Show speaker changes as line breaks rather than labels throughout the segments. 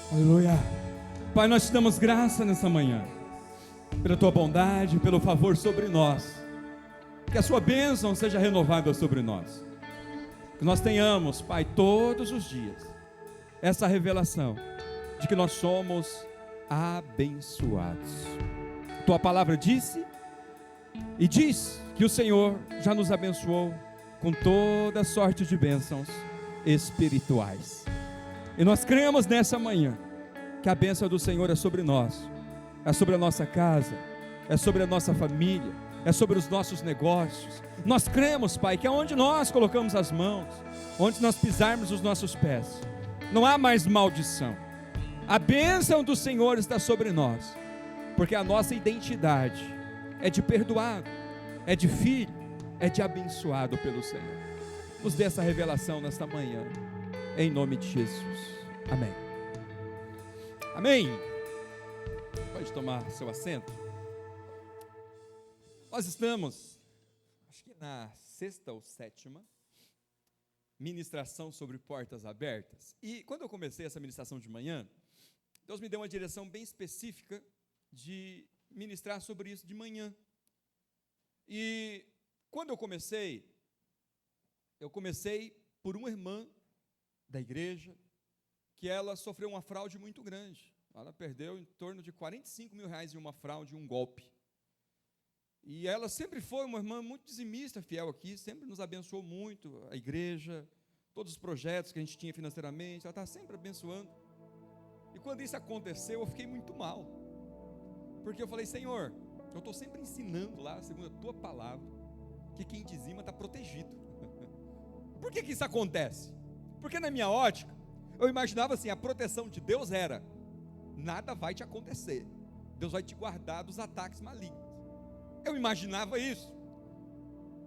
Aleluia. Pai, nós te damos graça nessa manhã, pela tua bondade, pelo favor sobre nós. Que a sua bênção seja renovada sobre nós. Que nós tenhamos, Pai, todos os dias, essa revelação de que nós somos abençoados. Tua palavra disse e diz que o Senhor já nos abençoou com toda sorte de bênçãos espirituais. E nós cremos nessa manhã que a bênção do Senhor é sobre nós, é sobre a nossa casa, é sobre a nossa família, é sobre os nossos negócios. Nós cremos, Pai, que aonde nós colocamos as mãos, onde nós pisarmos os nossos pés, não há mais maldição. A bênção do Senhor está sobre nós, porque a nossa identidade é de perdoado, é de filho, é de abençoado pelo Senhor. Nos dê essa revelação nesta manhã, em nome de Jesus, amém. Amém. Pode tomar seu assento. Nós estamos, acho que na sexta ou sétima ministração sobre portas abertas. E quando eu comecei essa ministração de manhã, Deus me deu uma direção bem específica de ministrar sobre isso de manhã. E quando eu comecei por uma irmã da igreja, que ela sofreu uma fraude muito grande. Ela perdeu em torno de R$45 mil em uma fraude, um golpe. E ela sempre foi uma irmã muito dizimista, fiel aqui, sempre nos abençoou muito, a igreja, todos os projetos que a gente tinha financeiramente, ela está sempre abençoando. E quando isso aconteceu, eu fiquei muito mal, porque eu falei: Senhor, eu estou sempre ensinando lá, segundo a tua palavra, que quem dizima está protegido. Por que isso acontece? Porque na minha ótica, eu imaginava assim, a proteção de Deus era: nada vai te acontecer, Deus vai te guardar dos ataques malignos. Eu imaginava isso,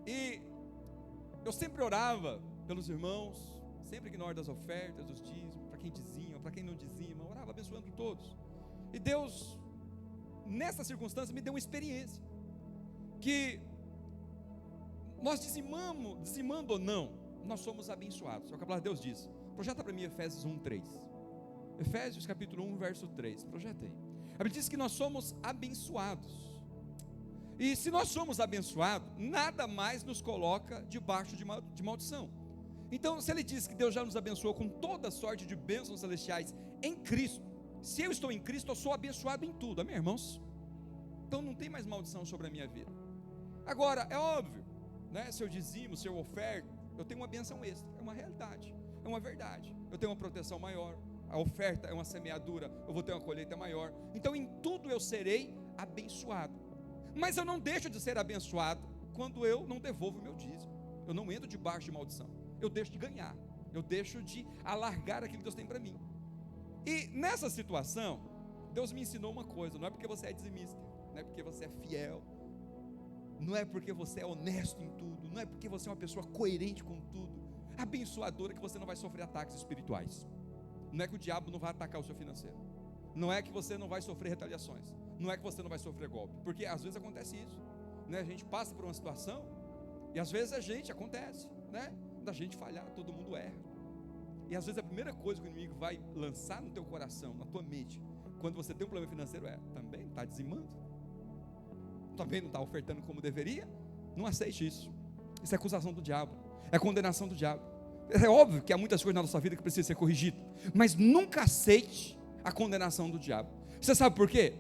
e eu sempre orava pelos irmãos, sempre que na hora das ofertas, dos dízimos, para quem dizima, para quem não dizima, eu orava abençoando todos. E Deus, nessa circunstância, me deu uma experiência, que nós dizimando ou não, nós somos abençoados. É o que a palavra de Deus diz. Projeta para mim Efésios 1:3. Efésios capítulo 1, verso 3. Projeta aí. A Bíblia diz que nós somos abençoados. E se nós somos abençoados, nada mais nos coloca debaixo de maldição. Então, se ele diz que Deus já nos abençoou com toda sorte de bênçãos celestiais em Cristo, se eu estou em Cristo, eu sou abençoado em tudo, amém, irmãos? Então não tem mais maldição sobre a minha vida. Agora, é óbvio, né? Se eu dizimo, se eu oferto, eu tenho uma bênção extra, é uma realidade, é uma verdade. Eu tenho uma proteção maior, a oferta é uma semeadura, eu vou ter uma colheita maior. Então em tudo eu serei abençoado. Mas eu não deixo de ser abençoado quando eu não devolvo o meu dízimo. Eu não entro debaixo de maldição, eu deixo de ganhar, eu deixo de alargar aquilo que Deus tem para mim. E nessa situação, Deus me ensinou uma coisa: não é porque você é dizimista, não é porque você é fiel, não é porque você é honesto em tudo, não é porque você é uma pessoa coerente com tudo, abençoadora, que você não vai sofrer ataques espirituais. Não é que o diabo não vai atacar o seu financeiro, não é que você não vai sofrer retaliações, não é que você não vai sofrer golpe, porque às vezes acontece isso, né? A gente passa por uma situação e às vezes acontece, né? Da gente falhar, todo mundo erra. E às vezes a primeira coisa que o inimigo vai lançar no teu coração, na tua mente, quando você tem um problema financeiro, também está dizimando, também não está ofertando como deveria. Não aceite isso. Isso é acusação do diabo, é condenação do diabo. É óbvio que há muitas coisas na nossa vida que precisam ser corrigidas, mas nunca aceite a condenação do diabo. Você sabe por quê?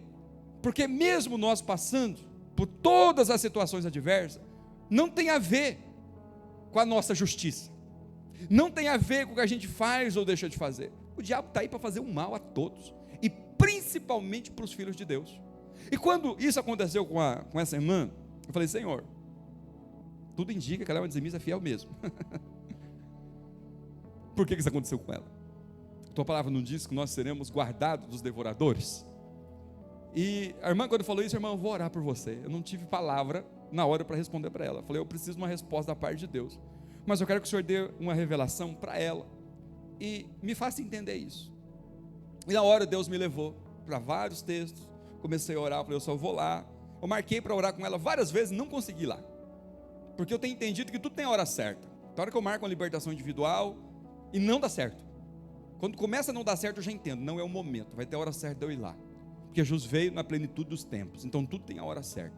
Porque mesmo nós passando por todas as situações adversas, não tem a ver com a nossa justiça, não tem a ver com o que a gente faz ou deixa de fazer. O diabo está aí para fazer um mal a todos, e principalmente para os filhos de Deus. E quando isso aconteceu com essa irmã, eu falei: Senhor, tudo indica que ela é uma dizimista fiel mesmo. Por que isso aconteceu com ela? A tua palavra não diz que nós seremos guardados dos devoradores? E a irmã, quando falou isso: irmã, eu vou orar por você. Eu não tive palavra na hora para responder para ela. Eu falei: eu preciso de uma resposta da parte de Deus, mas eu quero que o Senhor dê uma revelação para ela e me faça entender isso. E na hora Deus me levou para vários textos, comecei a orar, falei: eu só vou lá. Eu marquei para orar com ela várias vezes, não consegui ir lá, porque eu tenho entendido que tudo tem a hora certa. Tem hora que eu marco uma libertação individual e não dá certo. Quando começa a não dar certo, eu já entendo, não é o momento, vai ter a hora certa de eu ir lá. Porque Jesus veio na plenitude dos tempos, então tudo tem a hora certa.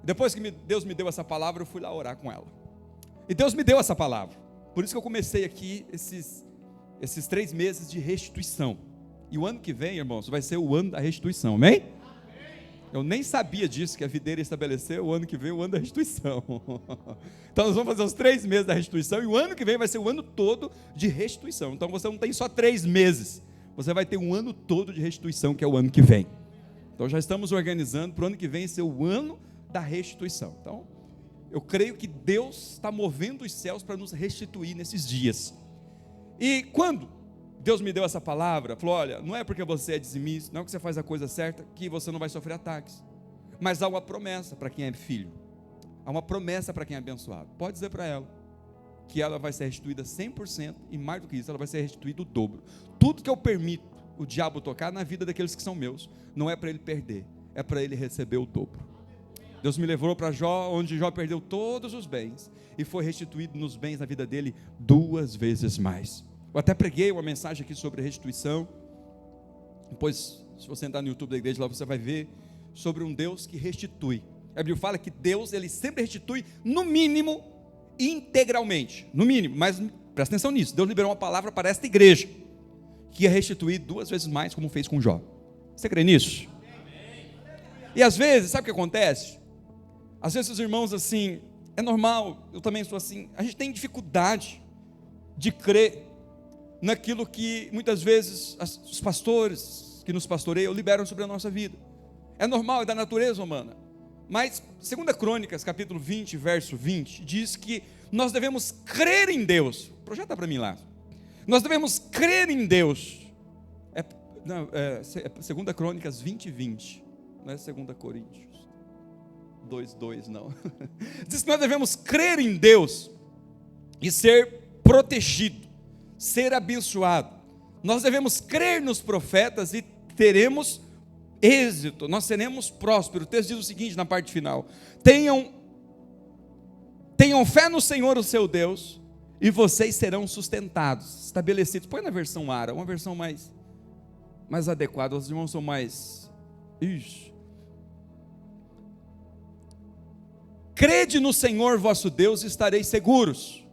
Depois que Deus me deu essa palavra, eu fui lá orar com ela. E Deus me deu essa palavra. Por isso que eu comecei aqui esses 3 meses de restituição. E o ano que vem, irmãos, vai ser o ano da restituição, amém? Eu nem sabia disso, que a videira estabeleceu o ano que vem, o ano da restituição. Então nós vamos fazer os 3 meses da restituição, e o ano que vem vai ser o ano todo de restituição. Então você não tem só 3 meses, você vai ter um ano todo de restituição, que é o ano que vem. Então já estamos organizando para o ano que vem ser o ano da restituição. Então, eu creio que Deus está movendo os céus para nos restituir nesses dias. E quando Deus me deu essa palavra, falou: olha, não é porque você é dizimista, não é que você faz a coisa certa, que você não vai sofrer ataques. Mas há uma promessa para quem é filho. Há uma promessa para quem é abençoado. Pode dizer para ela que ela vai ser restituída 100%, e mais do que isso, ela vai ser restituída o dobro. Tudo que eu permito o diabo tocar na vida daqueles que são meus, não é para ele perder, é para ele receber o dobro. Deus me levou para Jó, onde Jó perdeu todos os bens, e foi restituído nos bens na vida dele 2 vezes mais. Eu até preguei uma mensagem aqui sobre restituição. Depois, se você entrar no YouTube da igreja, lá você vai ver sobre um Deus que restitui. A Bíblia fala que Deus, ele sempre restitui, no mínimo, integralmente. No mínimo, mas presta atenção nisso. Deus liberou uma palavra para esta igreja, que ia restituir 2 vezes mais, como fez com Jó. Você crê nisso? E às vezes, sabe o que acontece? Às vezes os irmãos assim, é normal, eu também sou assim, a gente tem dificuldade de crer naquilo que muitas vezes os pastores que nos pastoreiam liberam sobre a nossa vida. É normal, é da natureza humana. Mas 2 Crônicas, capítulo 20, verso 20, diz que nós devemos crer em Deus. Projeta para mim lá. Nós devemos crer em Deus. É 2 Crônicas 20, 20. Não é 2 Coríntios 2, 2, não. Diz que nós devemos crer em Deus e ser protegido, ser abençoado. Nós devemos crer nos profetas e teremos êxito, nós seremos prósperos. O texto diz o seguinte na parte final: tenham fé no Senhor, o seu Deus, e vocês serão sustentados, estabelecidos. Põe na versão ARA, uma versão mais adequada. Os irmãos são mais... Crede no Senhor vosso Deus e estareis seguros.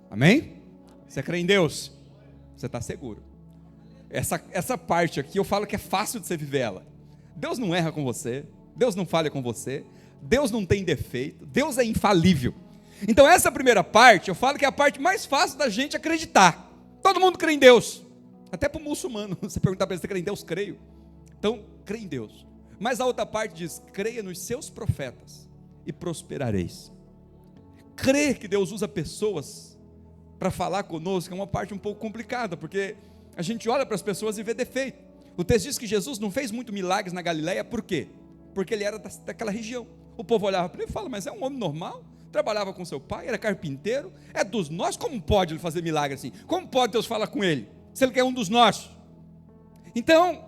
Amém? Você crê em Deus? Você está seguro. Essa parte aqui eu falo que é fácil de você viver ela. Deus não erra com você, Deus não falha com você, Deus não tem defeito, Deus é infalível. Então essa primeira parte, eu falo que é a parte mais fácil da gente acreditar. Todo mundo crê em Deus, até para o muçulmano. Você perguntar para ele: você crê em Deus? Creio. Então, crê em Deus. Mas a outra parte diz: creia nos seus profetas e prosperareis. Crer que Deus usa pessoas para falar conosco é uma parte um pouco complicada, porque a gente olha para as pessoas e vê defeito. O texto diz que Jesus não fez muito milagres na Galileia. Por quê? Porque ele era daquela região. O povo olhava para ele e falava: mas é um homem normal, trabalhava com seu pai, era carpinteiro, é dos nossos, como pode ele fazer milagre assim? Como pode Deus falar com ele, se ele é um dos nossos? Então,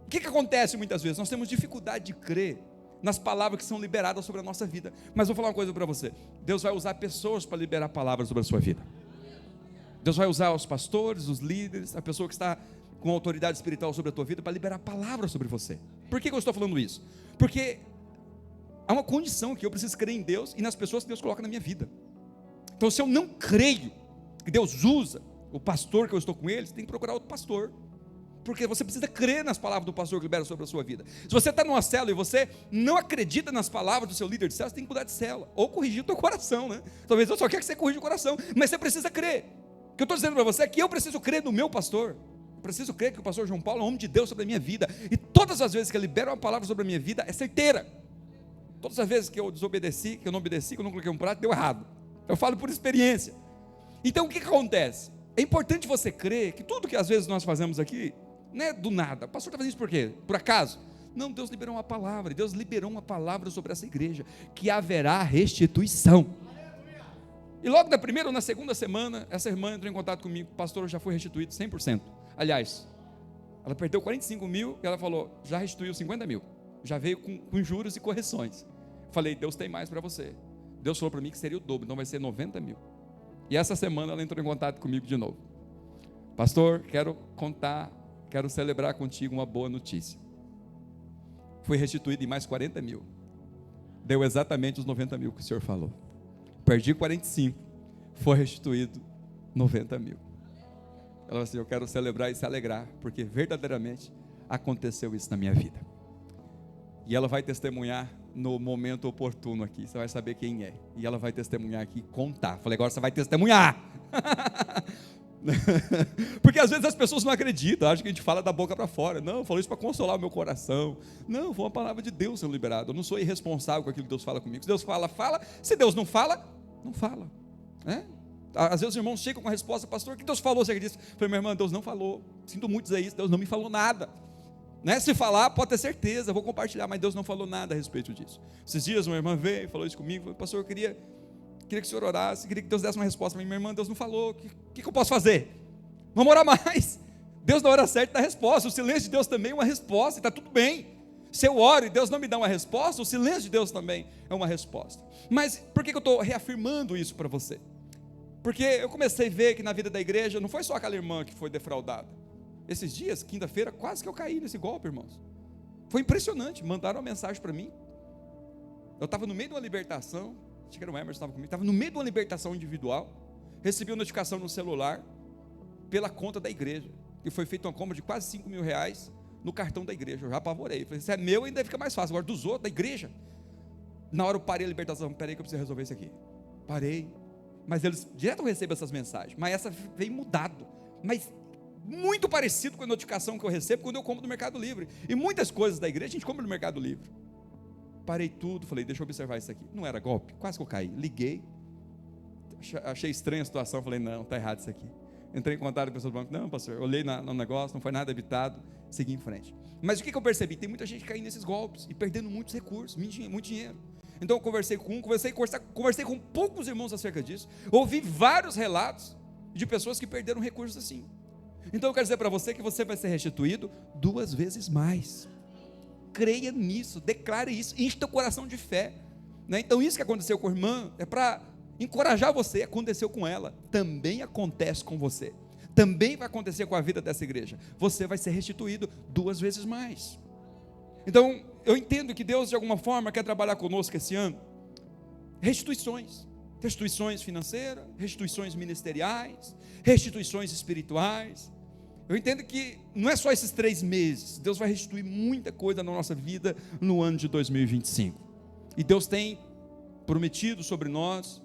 o que acontece muitas vezes? Nós temos dificuldade de crer nas palavras que são liberadas sobre a nossa vida. Mas vou falar uma coisa para você: Deus vai usar pessoas para liberar palavras sobre a sua vida. Deus vai usar os pastores, os líderes, a pessoa que está com autoridade espiritual sobre a tua vida, para liberar palavras sobre você. Por que eu estou falando isso? Porque há uma condição que eu preciso crer em Deus e nas pessoas que Deus coloca na minha vida. Então, se eu não creio que Deus usa o pastor que eu estou com ele, você tem que procurar outro pastor, porque você precisa crer nas palavras do pastor que libera sobre a sua vida. Se você está numa célula e você não acredita nas palavras do seu líder de célula, você tem que mudar de célula, ou corrigir o teu coração, né? Talvez eu só quero que você corrija o coração, mas você precisa crer. O que eu estou dizendo para você é que eu preciso crer no meu pastor. Eu preciso crer que o pastor João Paulo é um homem de Deus sobre a minha vida, e todas as vezes que ele libera uma palavra sobre a minha vida, é certeira. Todas as vezes que eu desobedeci, que eu não obedeci, que eu não coloquei um prato, deu errado. Eu falo por experiência. Então o que acontece? É importante você crer que tudo que às vezes nós fazemos aqui não é do nada. O pastor está fazendo isso por quê? Por acaso? Não, Deus liberou uma palavra. Deus liberou uma palavra sobre essa igreja, que haverá restituição. E logo na primeira ou na segunda semana, essa irmã entrou em contato comigo: pastor, já foi restituído 100%. Aliás, ela perdeu 45 mil e ela falou: já restituiu 50 mil. Já veio com juros e correções. Falei: Deus tem mais para você. Deus falou para mim que seria o dobro, então vai ser 90 mil. E essa semana ela entrou em contato comigo de novo. pastor, quero celebrar contigo uma boa notícia. Fui restituído em mais 40 mil. Deu exatamente os 90 mil que o senhor falou. Perdi 45, foi restituído 90 mil. Ela falou assim, eu quero celebrar e se alegrar, porque verdadeiramente aconteceu isso na minha vida. E ela vai testemunhar no momento oportuno aqui, você vai saber quem é. E ela vai testemunhar aqui, contar. Falei, agora você vai testemunhar. Porque às vezes as pessoas não acreditam, acham que a gente fala da boca para fora. Não, falou isso para consolar o meu coração. Não, foi uma palavra de Deus sendo liberada. Eu não sou irresponsável com aquilo que Deus fala comigo. Se Deus fala, fala. Se Deus não fala, não fala. Às vezes os irmãos chegam com a resposta, pastor, o que Deus falou? Você disse? Eu falei, minha irmã, Deus não falou. Sinto muito dizer isso, Deus não me falou nada. Se falar, pode ter certeza, eu vou compartilhar, mas Deus não falou nada a respeito disso. Esses dias uma irmã veio e falou isso comigo, falou, pastor, eu queria que o senhor orasse, queria que Deus desse uma resposta. Minha irmã, Deus não falou, o que eu posso fazer? Vamos orar mais. Deus na hora certa dá resposta, o silêncio de Deus também é uma resposta, e está tudo bem. Se eu oro e Deus não me dá uma resposta, o silêncio de Deus também é uma resposta. Mas por que eu estou reafirmando isso para você? Porque eu comecei a ver que na vida da igreja, não foi só aquela irmã que foi defraudada. Esses dias, quinta-feira, quase que eu caí nesse golpe, irmãos. Foi impressionante, mandaram uma mensagem para mim. Eu estava no meio de uma libertação, acho que era o Emerson que estava comigo, estava no meio de uma libertação individual, recebi uma notificação no celular, pela conta da igreja, que foi feita uma compra de quase 5 mil reais no cartão da igreja. Eu já apavorei, falei, se é meu ainda fica mais fácil, agora dos outros, da igreja. Na hora eu parei a libertação, peraí que eu preciso resolver isso aqui. Parei, mas eles, direto eu recebo essas mensagens, mas essa veio mudado, mas muito parecido com a notificação que eu recebo quando eu compro no Mercado Livre, e muitas coisas da igreja a gente compra no Mercado Livre. Parei tudo, falei, deixa eu observar isso aqui, não era golpe, quase que eu caí, liguei, achei estranha a situação, falei, não, está errado isso aqui. Entrei em contato com a pessoa do banco, não pastor, olhei no negócio, não foi nada evitado, segui em frente. Mas o que eu percebi? Tem muita gente caindo nesses golpes e perdendo muitos recursos, muito dinheiro. Então eu conversei com poucos irmãos acerca disso, ouvi vários relatos de pessoas que perderam recursos assim. Então eu quero dizer para você que você vai ser restituído 2 vezes mais. Creia nisso, declare isso, enche teu coração de fé. Então isso que aconteceu com a irmã é para encorajar você, aconteceu com ela, também acontece com você, também vai acontecer com a vida dessa igreja, você vai ser restituído 2 vezes mais. Então eu entendo que Deus de alguma forma quer trabalhar conosco esse ano, restituições financeiras, restituições ministeriais, restituições espirituais. Eu entendo que não é só esses 3 meses, Deus vai restituir muita coisa na nossa vida no ano de 2025, e Deus tem prometido sobre nós,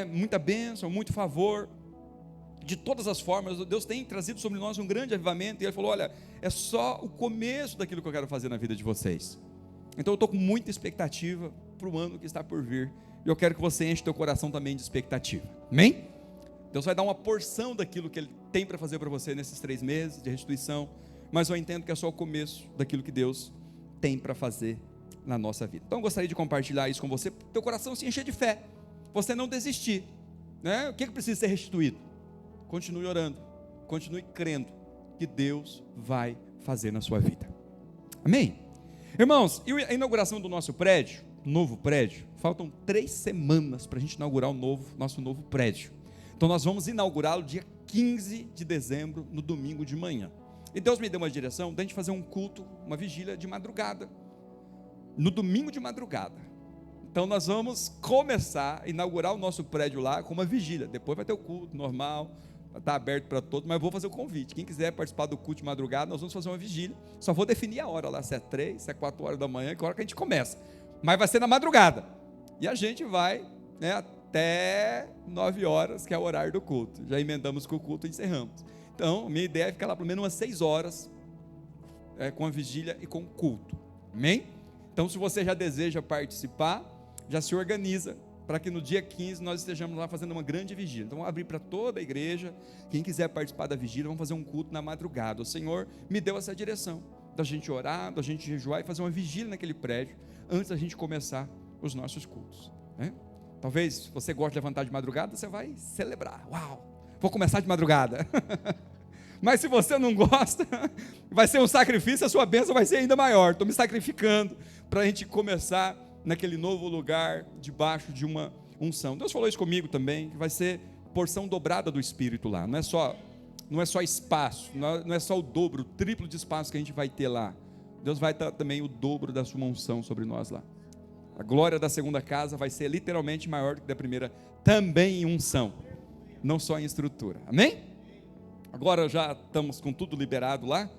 muita bênção, muito favor, de todas as formas. Deus tem trazido sobre nós um grande avivamento, e Ele falou, olha, é só o começo daquilo que eu quero fazer na vida de vocês. Então eu estou com muita expectativa para o ano que está por vir, e eu quero que você enche teu coração também de expectativa, amém? Deus vai dar uma porção daquilo que Ele tem para fazer para você nesses 3 meses de restituição, mas eu entendo que é só o começo daquilo que Deus tem para fazer na nossa vida. Então eu gostaria de compartilhar isso com você, teu coração se encher de fé, você não desistir, O que precisa ser restituído? Continue orando, continue crendo que Deus vai fazer na sua vida, amém? Irmãos, e a inauguração do nosso prédio, novo prédio, faltam 3 semanas para a gente inaugurar nosso novo prédio. Então nós vamos inaugurá-lo dia 15 de dezembro, no domingo de manhã, e Deus me deu uma direção da gente fazer um culto, uma vigília de madrugada, no domingo de madrugada. Então nós vamos começar a inaugurar o nosso prédio lá com uma vigília, depois vai ter o culto normal, vai estar aberto para todos, mas vou fazer o convite, quem quiser participar do culto de madrugada, nós vamos fazer uma vigília, só vou definir a hora lá, se é 3, se é 4 horas da manhã, que hora que a gente começa, mas vai ser na madrugada, e a gente vai até 9 horas, que é o horário do culto, já emendamos com o culto e encerramos. Então minha ideia é ficar lá pelo menos umas 6 horas, com a vigília e com o culto, amém? Então se você já deseja participar, já se organiza para que no dia 15 nós estejamos lá fazendo uma grande vigília. Então vamos abrir para toda a igreja, quem quiser participar da vigília, vamos fazer um culto na madrugada. O Senhor me deu essa direção, da gente orar, da gente jejuar e fazer uma vigília naquele prédio, antes da gente começar os nossos cultos, Talvez, se você gosta de levantar de madrugada, você vai celebrar, uau, vou começar de madrugada, mas se você não gosta, vai ser um sacrifício, a sua bênção vai ser ainda maior. Estou me sacrificando para a gente começar naquele novo lugar, debaixo de uma unção. Deus falou isso comigo também, que vai ser porção dobrada do Espírito lá, não é só não é só espaço, não é só o dobro, o triplo de espaço que a gente vai ter lá. Deus vai dar também o dobro da sua unção sobre nós lá. A glória da segunda casa vai ser literalmente maior do que da primeira, também em unção, não só em estrutura. Amém? Agora já estamos com tudo liberado lá.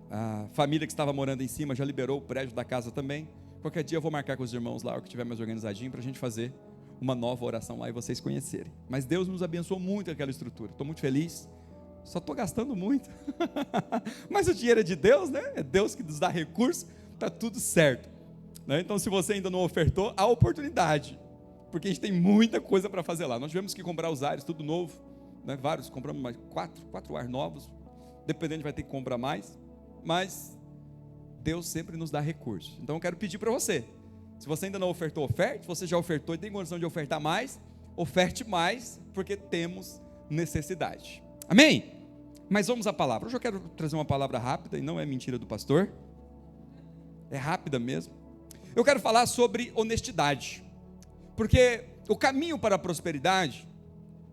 A família que estava morando em cima já liberou o prédio da casa também. Qualquer dia eu vou marcar com os irmãos lá, o que estiver mais organizadinho, para a gente fazer uma nova oração lá e vocês conhecerem. Mas Deus nos abençoou muito com aquela estrutura. Estou muito feliz. Só estou gastando muito. Mas o dinheiro é de Deus, né? É Deus que nos dá recurso, está tudo certo. Então, se você ainda não ofertou, há oportunidade, porque a gente tem muita coisa para fazer lá. Nós tivemos que comprar os ares, tudo novo, né? Vários, compramos mais quatro ares novos, dependendo, vai ter que comprar mais, mas Deus sempre nos dá recursos. Então, eu quero pedir para você, se você ainda não ofertou, oferte. Se você já ofertou e tem condição de ofertar mais, oferte mais, porque temos necessidade. Amém? Mas vamos à palavra. Hoje eu quero trazer uma palavra rápida, e não é mentira do pastor, é rápida mesmo. Eu quero falar sobre honestidade, porque o caminho para a prosperidade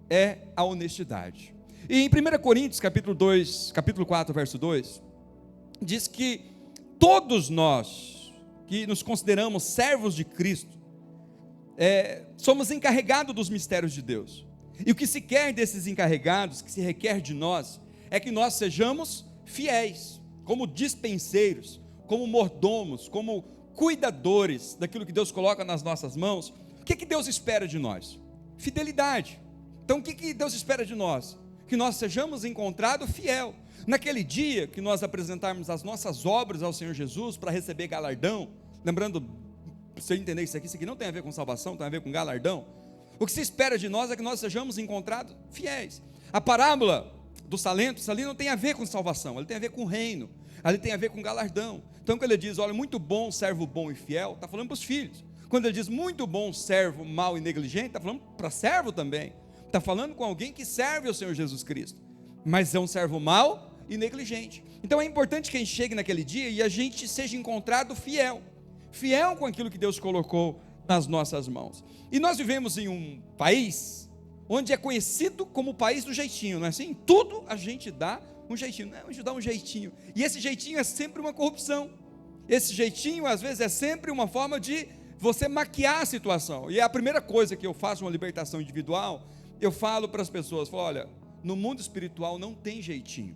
é a honestidade. E em 1 Coríntios, capítulo 4, verso 2, diz que todos nós que nos consideramos servos de Cristo, somos encarregados dos mistérios de Deus. E o que se quer desses encarregados, que se requer de nós, é que nós sejamos fiéis, como dispenseiros, como mordomos, como cuidadores daquilo que Deus coloca nas nossas mãos. O que Deus espera de nós? Fidelidade. Então o que Deus espera de nós? Que nós sejamos encontrados fiel. Naquele dia que nós apresentarmos as nossas obras ao Senhor Jesus para receber galardão, lembrando, para você entender isso aqui não tem a ver com salvação, tem a ver com galardão. O que se espera de nós é que nós sejamos encontrados fiéis. A parábola dos talentos ali não tem a ver com salvação, ele tem a ver com o reino, ali tem a ver com galardão. Então quando ele diz, olha, muito bom, servo bom e fiel, está falando para os filhos. Quando ele diz muito bom, servo mau e negligente, está falando para servo também. Está falando com alguém que serve ao Senhor Jesus Cristo, mas é um servo mau e negligente. Então é importante que a gente chegue naquele dia e a gente seja encontrado fiel com aquilo que Deus colocou nas nossas mãos. E nós vivemos em um país onde é conhecido como o país do jeitinho, não é assim? Tudo a gente dá um jeitinho, não, a gente dá um jeitinho, e esse jeitinho é sempre uma corrupção, esse jeitinho às vezes é sempre uma forma de você maquiar a situação. E é a primeira coisa que eu faço uma libertação individual, eu falo para as pessoas, falo, olha, no mundo espiritual não tem jeitinho.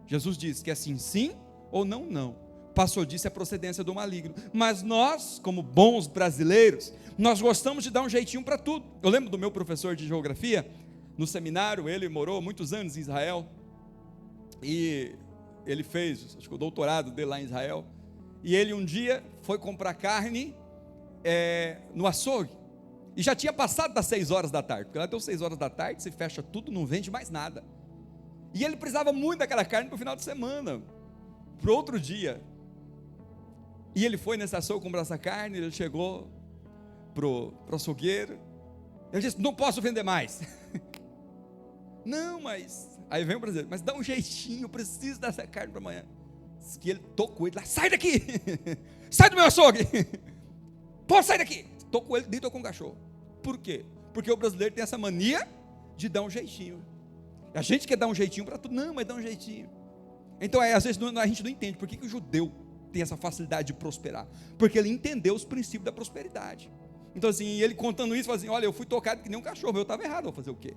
Jesus disse que é sim, sim, ou não, não. Passou disso a procedência do maligno. Mas nós, como bons brasileiros, nós gostamos de dar um jeitinho para tudo. Eu lembro do meu professor de geografia, no seminário, ele morou muitos anos em Israel, e ele fez, acho que o doutorado dele lá em Israel, e ele um dia foi comprar carne no açougue, e já tinha passado das 6 horas da tarde, porque lá deu 6 horas da tarde, você fecha tudo, não vende mais nada, e ele precisava muito daquela carne para o final de semana, para o outro dia, e ele foi nesse açougue comprar essa carne, ele chegou para o açougueiro, ele disse, não posso vender mais, não, mas, aí vem o brasileiro, mas dá um jeitinho, eu preciso dessa carne para amanhã, que ele tocou ele lá, sai daqui, sai do meu açougue, pode sair daqui, tocou ele, nem tocou um cachorro. Por quê? Porque o brasileiro tem essa mania de dar um jeitinho, a gente quer dar um jeitinho para tudo, não, mas dá um jeitinho. Então às vezes a gente não entende, por que o judeu tem essa facilidade de prosperar? Porque ele entendeu os princípios da prosperidade. Então assim, ele contando isso, fala assim, olha, eu fui tocado que nem um cachorro, eu estava errado, vou fazer o quê?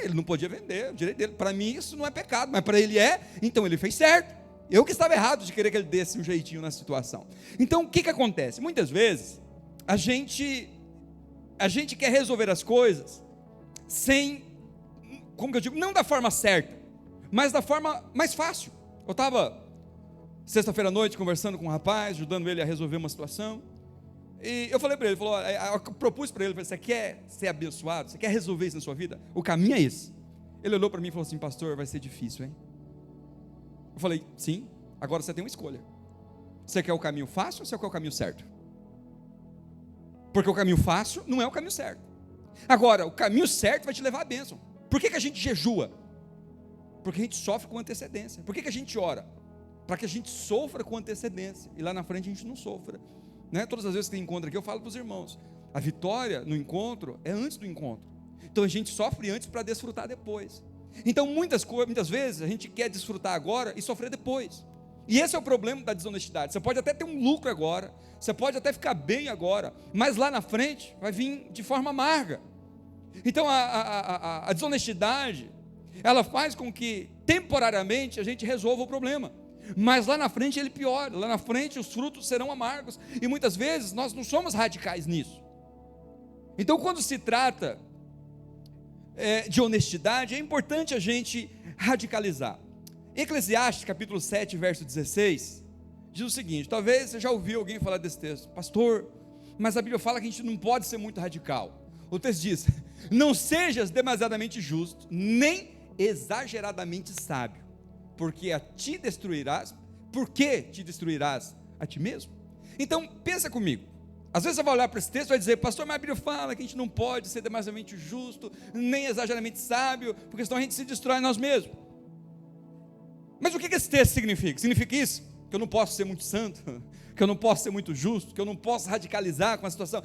Ele não podia vender, o direito dele, para mim isso não é pecado, mas para ele é, então ele fez certo, eu que estava errado de querer que ele desse um jeitinho na situação. Então o que acontece? Muitas vezes, a gente quer resolver as coisas, sem, como que eu digo, não da forma certa, mas da forma mais fácil. Eu estava, sexta-feira à noite, conversando com um rapaz, ajudando ele a resolver uma situação, e eu falei para ele, eu propus para ele, você quer ser abençoado, você quer resolver isso na sua vida? O caminho é esse. Ele olhou para mim e falou assim, pastor, vai ser difícil, hein? Eu falei, sim, agora você tem uma escolha, você quer o caminho fácil ou você quer o caminho certo? Porque o caminho fácil não é o caminho certo. Agora, o caminho certo vai te levar à bênção. Por que a gente jejua? Porque a gente sofre com antecedência. Por que a gente ora? Para que a gente sofra com antecedência, e lá na frente a gente não sofra. Todas as vezes que tem encontro aqui, eu falo para os irmãos, a vitória no encontro é antes do encontro. Então a gente sofre antes para desfrutar depois. Então muitas vezes a gente quer desfrutar agora e sofrer depois. E esse é o problema da desonestidade. Você pode até ter um lucro agora, você pode até ficar bem agora, mas lá na frente vai vir de forma amarga. Então a desonestidade, ela faz com que temporariamente a gente resolva o problema, mas lá na frente ele piora, lá na frente os frutos serão amargos, e muitas vezes nós não somos radicais nisso. Então quando se trata de honestidade, é importante a gente radicalizar. Eclesiastes capítulo 7, verso 16, diz o seguinte, talvez você já ouviu alguém falar desse texto, pastor, mas a Bíblia fala que a gente não pode ser muito radical. O texto diz, não sejas demasiadamente justo, nem exageradamente sábio, porque te destruirás a ti mesmo. Então, pensa comigo, às vezes você vai olhar para esse texto e vai dizer, pastor, mas a Bíblia fala que a gente não pode ser demasiadamente justo, nem exageradamente sábio, porque senão a gente se destrói nós mesmos. Mas o que esse texto significa? Significa isso? Que eu não posso ser muito santo, que eu não posso ser muito justo, que eu não posso radicalizar com a situação,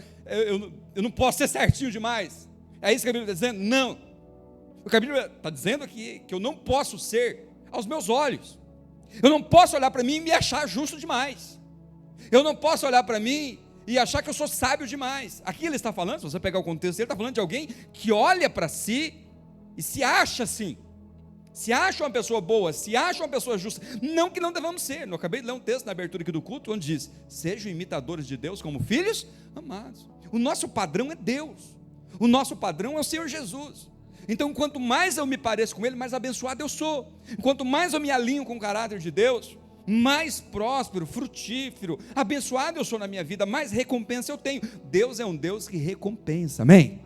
eu não posso ser certinho demais. É isso que a Bíblia está dizendo? Não. O que a Bíblia está dizendo aqui é que eu não posso ser aos meus olhos. Eu não posso olhar para mim e me achar justo demais. Eu não posso olhar para mim e achar que eu sou sábio demais. Aqui ele está falando, se você pegar o contexto, ele está falando de alguém que olha para si e se acha assim. Se acha uma pessoa boa, se acha uma pessoa justa, não que não devamos ser. Eu acabei de ler um texto na abertura aqui do culto, onde diz, sejam imitadores de Deus como filhos amados. O nosso padrão é Deus, o nosso padrão é o Senhor Jesus. Então quanto mais eu me pareço com Ele, mais abençoado eu sou. Quanto mais eu me alinho com o caráter de Deus, mais próspero, frutífero, abençoado eu sou na minha vida, mais recompensa eu tenho. Deus é um Deus que recompensa, amém?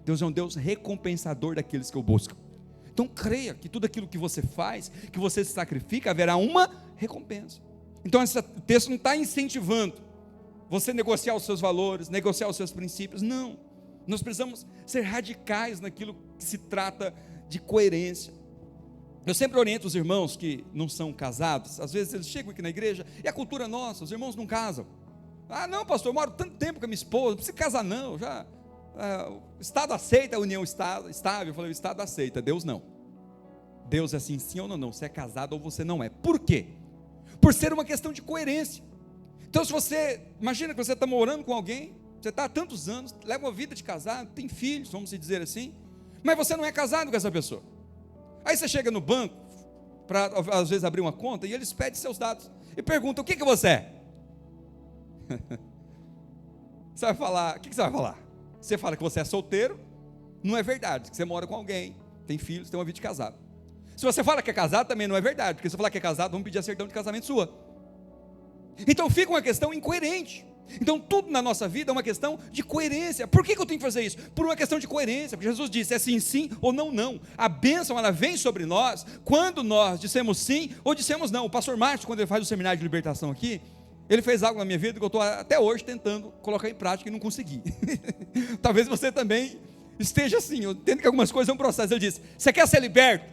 Deus é um Deus recompensador daqueles que o buscam. Então creia que tudo aquilo que você faz, que você se sacrifica, haverá uma recompensa. Então esse texto não está incentivando você negociar os seus valores, negociar os seus princípios, não. Nós precisamos ser radicais naquilo que se trata de coerência. Eu sempre oriento os irmãos que não são casados, às vezes eles chegam aqui na igreja, e a cultura nossa, os irmãos não casam. Ah não pastor, eu moro tanto tempo com a minha esposa, não precisa casar não, o Estado aceita a união estável. Eu falei, o Estado aceita, Deus não. Deus é assim, sim ou não, você é casado ou você não é. Por quê? Por ser uma questão de coerência. Então se você, imagina que você está morando com alguém, você está há tantos anos, leva uma vida de casado, tem filhos, vamos dizer assim, mas você não é casado com essa pessoa. Aí você chega no banco, para às vezes abrir uma conta, e eles pedem seus dados, e perguntam, o que você é? Você vai falar, o que você vai falar? Você fala que você é solteiro, não é verdade, que você mora com alguém, tem filhos, tem uma vida de casado. Se você fala que é casado, também não é verdade, porque se você falar que é casado, vamos pedir a certidão de casamento sua. Então fica uma questão incoerente. Então tudo na nossa vida é uma questão de coerência. Por que eu tenho que fazer isso? Por uma questão de coerência, porque Jesus disse, é sim, sim ou não, não. A bênção, ela vem sobre nós, quando nós dissemos sim ou dissemos não. O pastor Márcio, quando ele faz o seminário de libertação aqui, ele fez algo na minha vida que eu estou até hoje tentando colocar em prática e não consegui. Talvez você também esteja assim, eu entendo que algumas coisas é um processo. Ele disse, você quer ser liberto?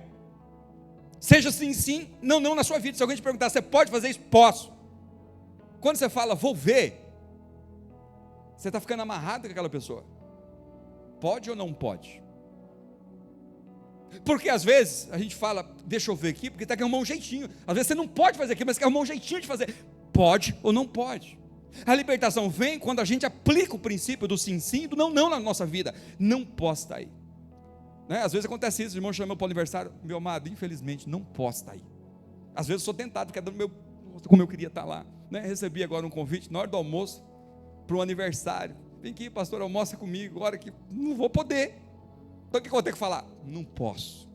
Seja sim, sim, não, não na sua vida. Se alguém te perguntar, você pode fazer isso? Posso. Quando você fala, vou ver, você está ficando amarrado com aquela pessoa. Pode ou não pode? Porque às vezes a gente fala, deixa eu ver aqui, porque está querendo arrumar um jeitinho. Às vezes você não pode fazer aquilo, mas quer arrumar um jeitinho de fazer. Pode ou não pode? A libertação vem quando a gente aplica o princípio do sim, sim e do não, não na nossa vida. Não posso estar aí. Né? Às vezes acontece isso, o irmão chama para o aniversário, meu amado, infelizmente não posso estar aí. Às vezes eu sou tentado, porque é do meu, como eu queria estar lá. Né? Recebi agora um convite na hora do almoço para um aniversário. Vem aqui, pastor, almoça comigo, agora que não vou poder. Então o que eu vou ter que falar? Não posso.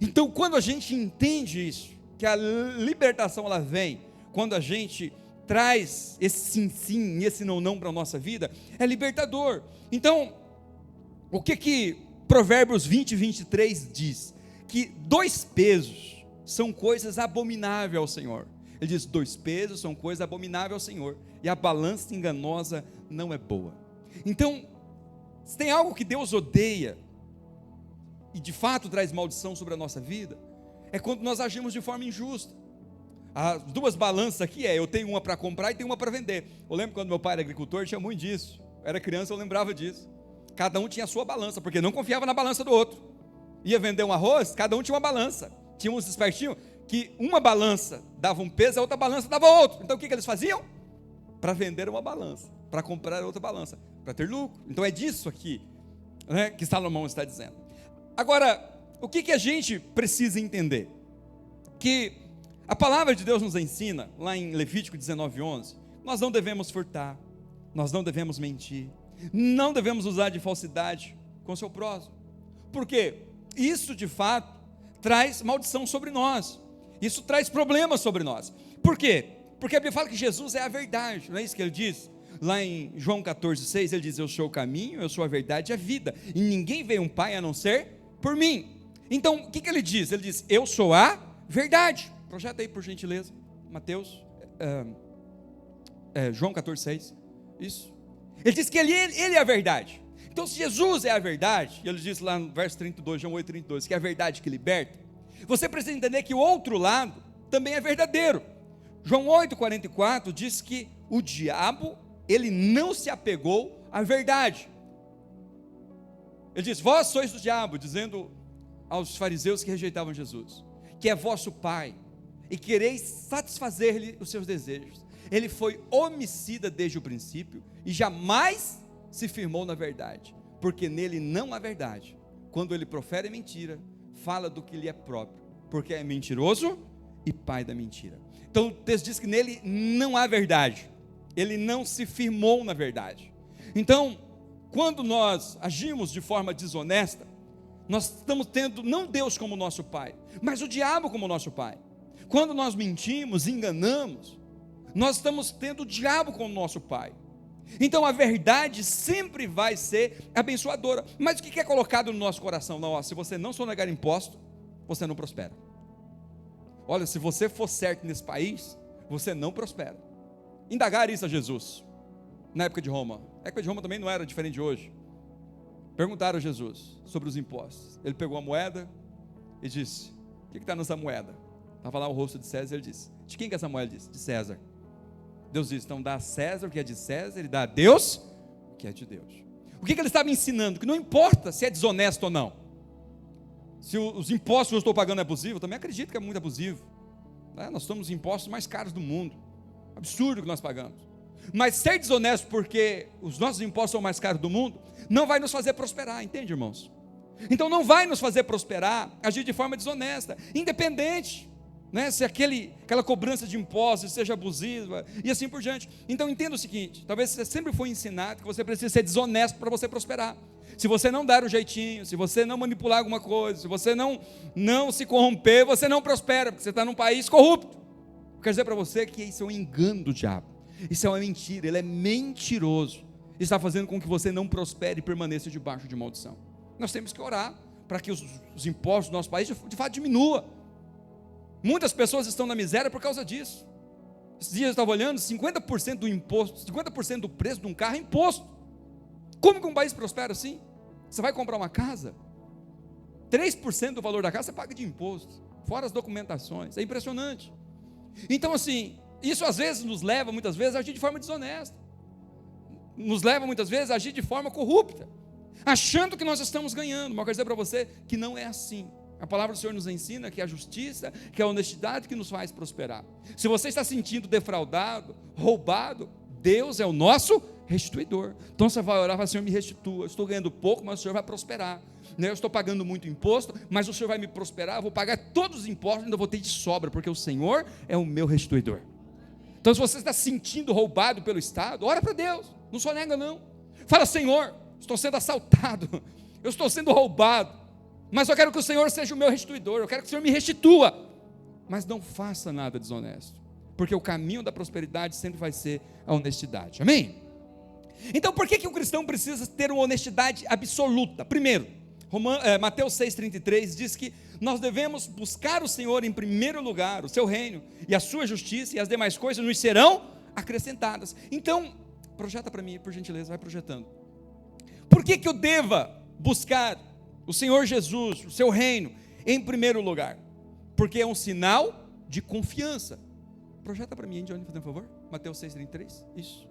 Então quando a gente entende isso, que a libertação ela vem quando a gente traz esse sim, sim e esse não, não para a nossa vida, é libertador. Então, o que Provérbios 20, 23 diz? Que 2 pesos são coisas abomináveis ao Senhor. Ele diz, 2 pesos são coisas abomináveis ao Senhor, e a balança enganosa não é boa. Então, se tem algo que Deus odeia, e de fato traz maldição sobre a nossa vida, é quando nós agimos de forma injusta. As 2 balanças aqui eu tenho uma para comprar e tenho uma para vender. Eu lembro quando meu pai era agricultor, tinha muito disso. Eu era criança, eu lembrava disso. Cada um tinha a sua balança, porque não confiava na balança do outro. ia vender um arroz, cada um tinha uma balança. Tinha uns espertinhos que uma balança dava um peso, a outra balança dava outro. Então o que eles faziam? Para vender uma balança, para comprar outra balança, para ter lucro. Então é disso aqui, né, que Salomão está dizendo. Agora, o que a gente precisa entender? Que a palavra de Deus nos ensina, lá em Levítico 19:11, nós não devemos furtar, nós não devemos mentir, não devemos usar de falsidade com o seu próximo. Por quê? Isso de fato traz maldição sobre nós, isso traz problemas sobre nós. Por quê? Porque a Bíblia fala que Jesus é a verdade, não é isso que ele diz? Lá em João 14:6, ele diz: eu sou o caminho, eu sou a verdade e a vida, e ninguém vê um Pai a não ser por mim. Então, o que ele diz? Ele diz: eu sou a verdade. Projeta aí, por gentileza, Mateus, João 14:6, isso. Ele diz que ele é a verdade. Então, se Jesus é a verdade, e ele diz lá no verso 32, João 8:32, que é a verdade que liberta, você precisa entender que o outro lado também é verdadeiro. João 8:44 diz que o diabo, ele não se apegou à verdade. Ele diz: vós sois do diabo, dizendo aos fariseus que rejeitavam Jesus, que é vosso pai, e quereis satisfazer-lhe os seus desejos. Ele foi homicida desde o princípio, e jamais se firmou na verdade, porque nele não há verdade. Quando ele profere mentira, fala do que lhe é próprio, porque é mentiroso e pai da mentira. Então o texto diz que nele não há verdade, ele não se firmou na verdade. Então, quando nós agimos de forma desonesta, nós estamos tendo não Deus como nosso pai, mas o diabo como nosso pai. Quando nós mentimos, enganamos, nós estamos tendo o diabo como nosso pai. Então a verdade sempre vai ser abençoadora. Mas o que é colocado no nosso coração? Não, se você não sonegar imposto, você não prospera. Olha, se você for certo nesse país, você não prospera. Indagaram isso a Jesus, na época de Roma. A época de Roma também não era diferente de hoje. Perguntaram a Jesus sobre os impostos. Ele pegou a moeda e disse: o que está nessa moeda? Estava lá o rosto de César, e ele disse: de quem que é essa moeda? Ele disse: de César. Deus disse: então dá a César o que é de César, e dá a Deus o que é de Deus. O que ele estava ensinando? Que não importa se é desonesto ou não. Se os impostos que eu estou pagando é abusivo, eu também acredito que é muito abusivo, né? Nós somos os impostos mais caros do mundo, absurdo que nós pagamos. Mas ser desonesto porque os nossos impostos são mais caros do mundo, não vai nos fazer prosperar, entende, irmãos? Então não vai nos fazer prosperar agir de forma desonesta, independente, né, se aquela cobrança de impostos seja abusiva e assim por diante. Então entenda o seguinte: talvez você sempre foi ensinado que você precisa ser desonesto para você prosperar. Se você não dar um jeitinho, se você não manipular alguma coisa, se você não se corromper, você não prospera, porque você está num país corrupto. Eu quero dizer para você que isso é um engano do diabo, isso é uma mentira, ele é mentiroso, está fazendo com que você não prospere e permaneça debaixo de maldição. Nós temos que orar para que os impostos do nosso país de fato diminuam. Muitas pessoas estão na miséria por causa disso. Esses dias eu estava olhando, 50% do imposto, 50% do preço de um carro é imposto. Como que um país prospera assim? Você vai comprar uma casa, 3% do valor da casa você paga de imposto, fora as documentações, é impressionante. Então assim, isso às vezes nos leva muitas vezes a agir de forma desonesta, nos leva muitas vezes a agir de forma corrupta, achando que nós estamos ganhando. Mas eu quero dizer para você que não é assim. A palavra do Senhor nos ensina que é a justiça, que é a honestidade que nos faz prosperar. Se você está sentindo defraudado, roubado, Deus é o nosso restituidor. Então você vai orar e falar: Senhor, me restitua. Eu estou ganhando pouco, mas o Senhor vai prosperar. Eu estou pagando muito imposto, mas o Senhor vai me prosperar. Eu vou pagar todos os impostos, ainda vou ter de sobra, porque o Senhor é o meu restituidor. Então, se você está se sentindo roubado pelo Estado, ora para Deus, não sonega não. Fala: Senhor, estou sendo assaltado, eu estou sendo roubado, mas eu quero que o Senhor seja o meu restituidor, eu quero que o Senhor me restitua. Mas não faça nada desonesto, porque o caminho da prosperidade sempre vai ser a honestidade. Amém? Então por que o cristão precisa ter uma honestidade absoluta? Primeiro, Mateus 6,33 diz que nós devemos buscar o Senhor em primeiro lugar, o seu reino e a sua justiça, e as demais coisas nos serão acrescentadas. Então, projeta para mim, por gentileza, vai projetando. Por que eu deva buscar o Senhor Jesus, o seu reino, em primeiro lugar? Porque é um sinal de confiança. Projeta para mim, Johnny, por favor, Mateus 6,33, isso.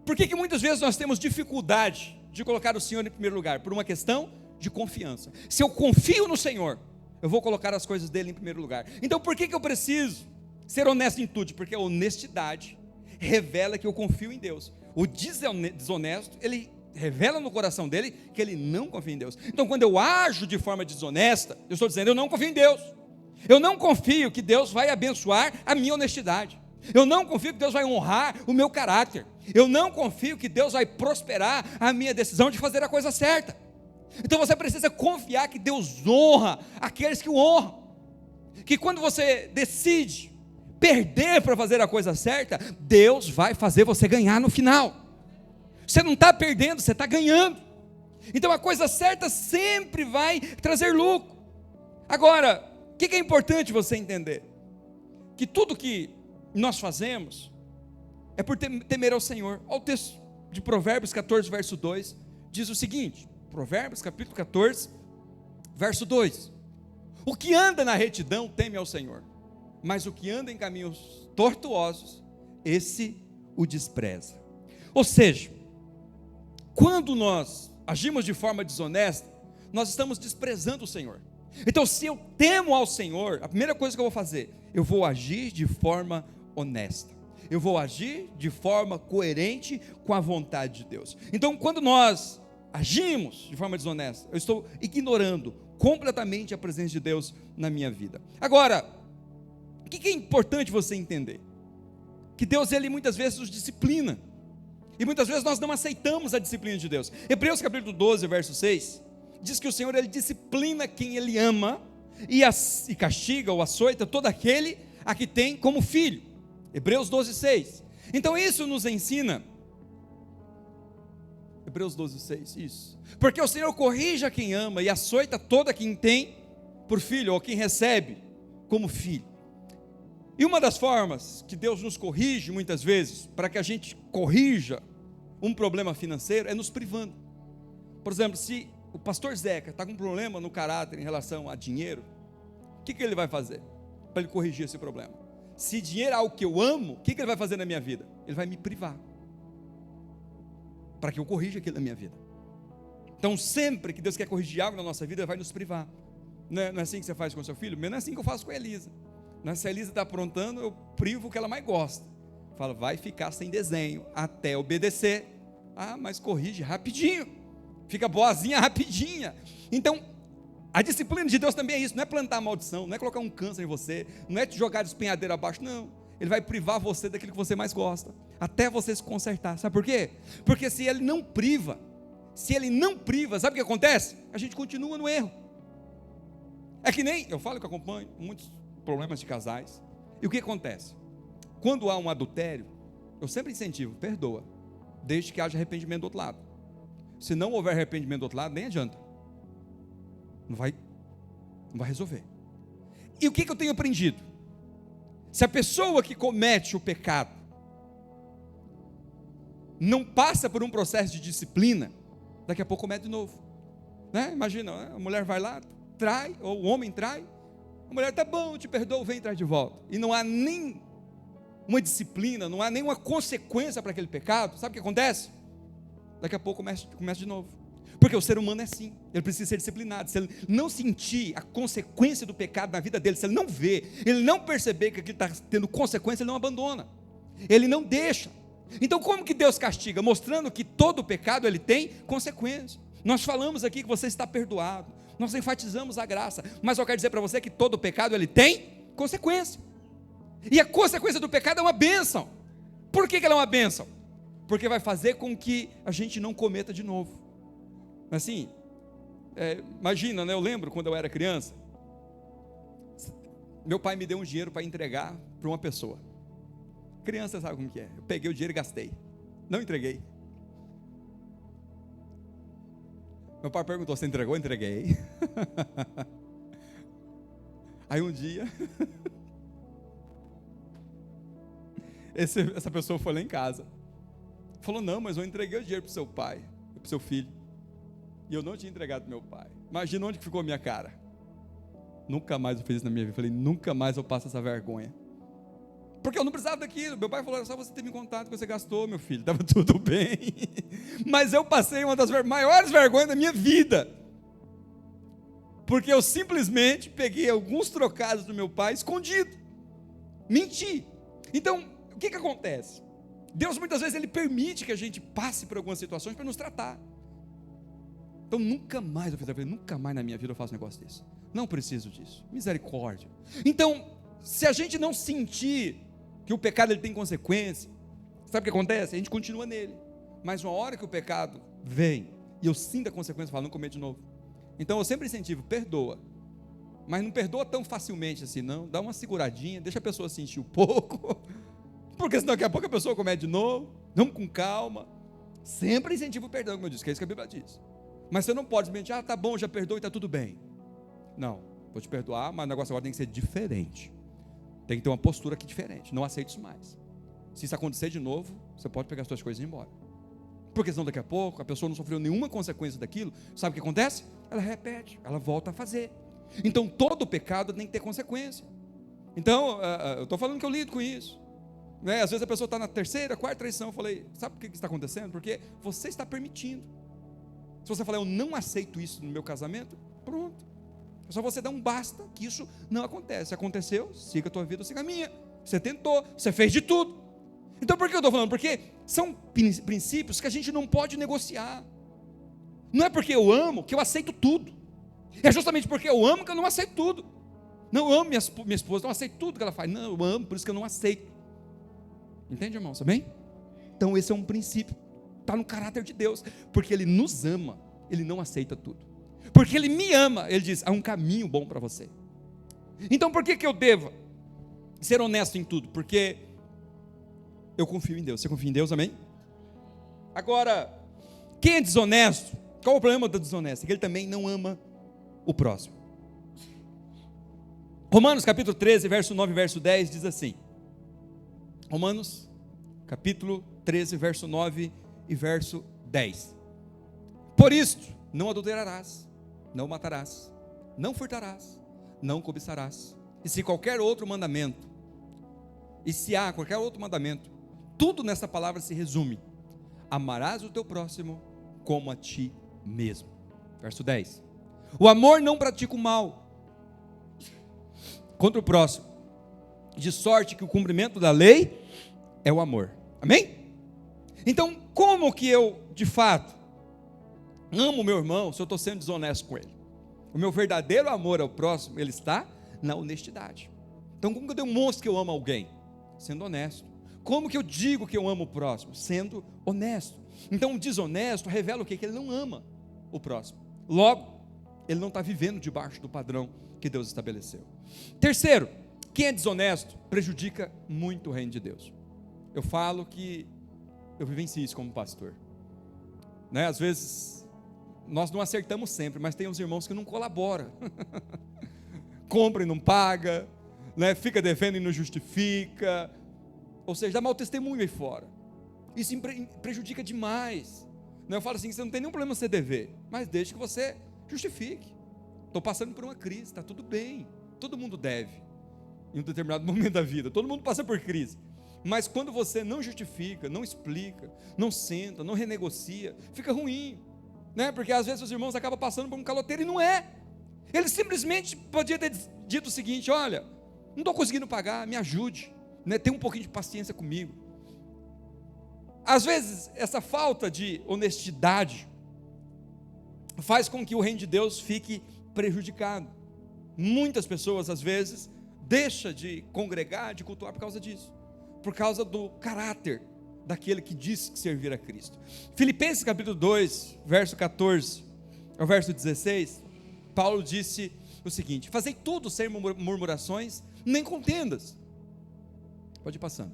Por que muitas vezes nós temos dificuldade de colocar o Senhor em primeiro lugar? Por uma questão de confiança. Se eu confio no Senhor, eu vou colocar as coisas dele em primeiro lugar. Então por que eu preciso ser honesto em tudo? Porque a honestidade revela que eu confio em Deus. O desonesto, ele revela no coração dele que ele não confia em Deus. Então quando eu ajo de forma desonesta, eu estou dizendo, eu não confio em Deus. Eu não confio que Deus vai abençoar a minha honestidade. Eu não confio que Deus vai honrar o meu caráter. Eu não confio que Deus vai prosperar a minha decisão de fazer a coisa certa. Então você precisa confiar que Deus honra aqueles que o honram. Que quando você decide perder para fazer a coisa certa, Deus vai fazer você ganhar no final. Você não está perdendo, você está ganhando. Então a coisa certa sempre vai trazer lucro. Agora, o que é importante você entender? Que tudo que nós fazemos é por temer ao Senhor. Olha o texto de Provérbios 14, verso 2, diz o seguinte, Provérbios capítulo 14, verso 2, o que anda na retidão teme ao Senhor, mas o que anda em caminhos tortuosos, esse o despreza. Ou seja, quando nós agimos de forma desonesta, nós estamos desprezando o Senhor. Então se eu temo ao Senhor, a primeira coisa que eu vou fazer, eu vou agir de forma honesta, eu vou agir de forma coerente com a vontade de Deus. Então quando nós agimos de forma desonesta, eu estou ignorando completamente a presença de Deus na minha vida. Agora, o que é importante você entender? Que Deus, ele muitas vezes nos disciplina, e muitas vezes nós não aceitamos a disciplina de Deus. Hebreus capítulo 12, verso 6, diz que o Senhor, ele disciplina quem ele ama, e castiga ou açoita todo aquele a que tem como filho. Hebreus 12, 6. Então isso nos ensina, Hebreus 12, 6, isso, porque o Senhor corrige a quem ama, e açoita todo a quem tem por filho, ou quem recebe como filho. E uma das formas que Deus nos corrige muitas vezes, para que a gente corrija um problema financeiro, é nos privando. Por exemplo, se o pastor Zeca está com um problema no caráter em relação a dinheiro, o que ele vai fazer para ele corrigir esse problema? Se dinheiro é algo que eu amo, o que ele vai fazer na minha vida? Ele vai me privar, para que eu corrija aquilo na minha vida. Então sempre que Deus quer corrigir algo na nossa vida, Ele vai nos privar. Não é assim que você faz com o seu filho? Não é assim que eu faço com a Elisa. Se a Elisa está aprontando, eu privo o que ela mais gosta. Falo, vai ficar sem desenho, até obedecer. Ah, mas corrige rapidinho, fica boazinha rapidinha. Então, a disciplina de Deus também é isso, não é plantar maldição, não é colocar um câncer em você, não é te jogar de despenhadeiro abaixo, não. Ele vai privar você daquilo que você mais gosta, até você se consertar. Sabe por quê? Porque se Ele não priva, sabe o que acontece? A gente continua no erro. É que nem, eu falo que acompanho muitos problemas de casais, e o que acontece? Quando há um adultério, eu sempre incentivo, perdoa, desde que haja arrependimento do outro lado. Se não houver arrependimento do outro lado, nem adianta, não vai resolver. E o que eu tenho aprendido? Se a pessoa que comete o pecado não passa por um processo de disciplina, daqui a pouco comete de novo, né? Imagina, a mulher vai lá, trai, ou o homem trai, a mulher, tá bom, eu te perdoo, vem traz de volta, e não há nem uma disciplina, não há nenhuma consequência para aquele pecado. Sabe o que acontece? Daqui a pouco começa de novo, porque o ser humano é assim, ele precisa ser disciplinado. Se ele não sentir a consequência do pecado na vida dele, se ele não vê, ele não perceber que aquilo está tendo consequência, ele não abandona, ele não deixa. Então como que Deus castiga? Mostrando que todo pecado ele tem consequência. Nós falamos aqui que você está perdoado, nós enfatizamos a graça, mas eu quero dizer para você que todo pecado ele tem consequência, e a consequência do pecado é uma bênção. Por que ela é uma bênção? Porque vai fazer com que a gente não cometa de novo. Assim, imagina, né? Eu lembro quando eu era criança, meu pai me deu um dinheiro para entregar para uma pessoa. Criança sabe como que é, eu peguei o dinheiro e gastei, não entreguei. Meu pai perguntou, você entregou? Entreguei. Aí um dia, essa pessoa foi lá em casa, falou, não, mas eu entreguei o dinheiro para o seu pai, para o seu filho, e eu não tinha entregado para meu pai. Imagina onde que ficou a minha cara. Nunca mais eu fiz isso na minha vida. Falei, nunca mais eu passo essa vergonha, porque eu não precisava daquilo. Meu pai falou, era só você ter me contado que você gastou, meu filho, estava tudo bem. Mas eu passei uma das maiores vergonhas da minha vida, porque eu simplesmente peguei alguns trocados do meu pai escondido, menti. Então, o que acontece? Deus muitas vezes Ele permite que a gente passe por algumas situações para nos tratar. Então nunca mais, nunca mais na minha vida eu faço um negócio desse. Não preciso disso. Misericórdia. Então, se a gente não sentir que o pecado ele tem consequência, sabe o que acontece? A gente continua nele. Mas uma hora que o pecado vem e eu sinto a consequência, eu falo, não cometo de novo. Então eu sempre incentivo, perdoa. Mas não perdoa tão facilmente assim, não. Dá uma seguradinha, deixa a pessoa sentir um pouco. Porque senão daqui a pouco a pessoa comete de novo. Vamos com calma. Sempre incentivo o perdão, como eu disse, que é isso que a Bíblia diz. Mas você não pode simplesmente, tá bom, já perdoe, está tudo bem. Não, vou te perdoar, mas o negócio agora tem que ser diferente. Tem que ter uma postura aqui diferente. Não aceito isso mais. Se isso acontecer de novo, você pode pegar as suas coisas e ir embora. Porque senão daqui a pouco a pessoa não sofreu nenhuma consequência daquilo. Sabe o que acontece? Ela repete, ela volta a fazer. Então todo pecado tem que ter consequência. Então, eu estou falando que eu lido com isso. Né? Às vezes a pessoa está na terceira, quarta traição. Eu falei, sabe por que está acontecendo? Porque você está permitindo. Se você falar, eu não aceito isso no meu casamento, pronto. É só você dar um basta, que isso não acontece. Aconteceu, siga a tua vida, siga a minha. Você tentou, você fez de tudo. Então por que eu estou falando? Porque são princípios que a gente não pode negociar. Não é porque eu amo que eu aceito tudo. É justamente porque eu amo que eu não aceito tudo. Não, eu amo minha esposa, não aceito tudo que ela faz. Não, eu amo, por isso que eu não aceito. Entende, irmão? Está bem? Então esse é um princípio. Está no caráter de Deus, porque Ele nos ama, Ele não aceita tudo, porque Ele me ama, Ele diz, há um caminho bom para você. Então por que eu devo ser honesto em tudo? Porque eu confio em Deus. Você confia em Deus, amém? Agora, quem é desonesto, qual é o problema do desonesto? É que ele também não ama o próximo. Romanos capítulo 13, verso 9 e verso 10 diz assim, Romanos capítulo 13, verso 9 e verso 10. Por isto, não adulterarás, não matarás, não furtarás, não cobiçarás. E se qualquer outro mandamento, e se há qualquer outro mandamento, tudo nessa palavra se resume: amarás o teu próximo como a ti mesmo. Verso 10. O amor não pratica o mal contra o próximo, de sorte que o cumprimento da lei é o amor. Amém? Então, como que eu, de fato, amo o meu irmão se eu estou sendo desonesto com ele? O meu verdadeiro amor ao próximo, ele está na honestidade. Então, como que eu demonstro que eu amo alguém? Sendo honesto. Como que eu digo que eu amo o próximo? Sendo honesto. Então, o desonesto revela o quê? Que ele não ama o próximo. Logo, ele não está vivendo debaixo do padrão que Deus estabeleceu. Terceiro, quem é desonesto prejudica muito o reino de Deus. Eu falo que eu vivencio isso como pastor, né? Às vezes nós não acertamos sempre, mas tem uns irmãos que não colaboram, compra e não paga, né? Fica devendo e não justifica, ou seja, dá mau testemunho aí fora. Isso prejudica demais, né? Eu falo assim, você não tem nenhum problema você dever, mas desde que você justifique. Estou passando por uma crise, está tudo bem, todo mundo deve em um determinado momento da vida, todo mundo passa por crise. Mas quando você não justifica, não explica, não senta, não renegocia, fica ruim, né? Porque às vezes os irmãos acabam passando por um caloteiro e não é. Ele simplesmente podia ter dito o seguinte: olha, não estou conseguindo pagar, me ajude, né? Tenha um pouquinho de paciência comigo. Às vezes essa falta de honestidade faz com que o reino de Deus fique prejudicado. Muitas pessoas às vezes deixam de congregar, de cultuar por causa disso, por causa do caráter daquele que diz que servir a Cristo. Filipenses capítulo 2, verso 14 ao verso 16, Paulo disse o seguinte: fazei tudo sem murmurações, nem contendas. Pode ir passando.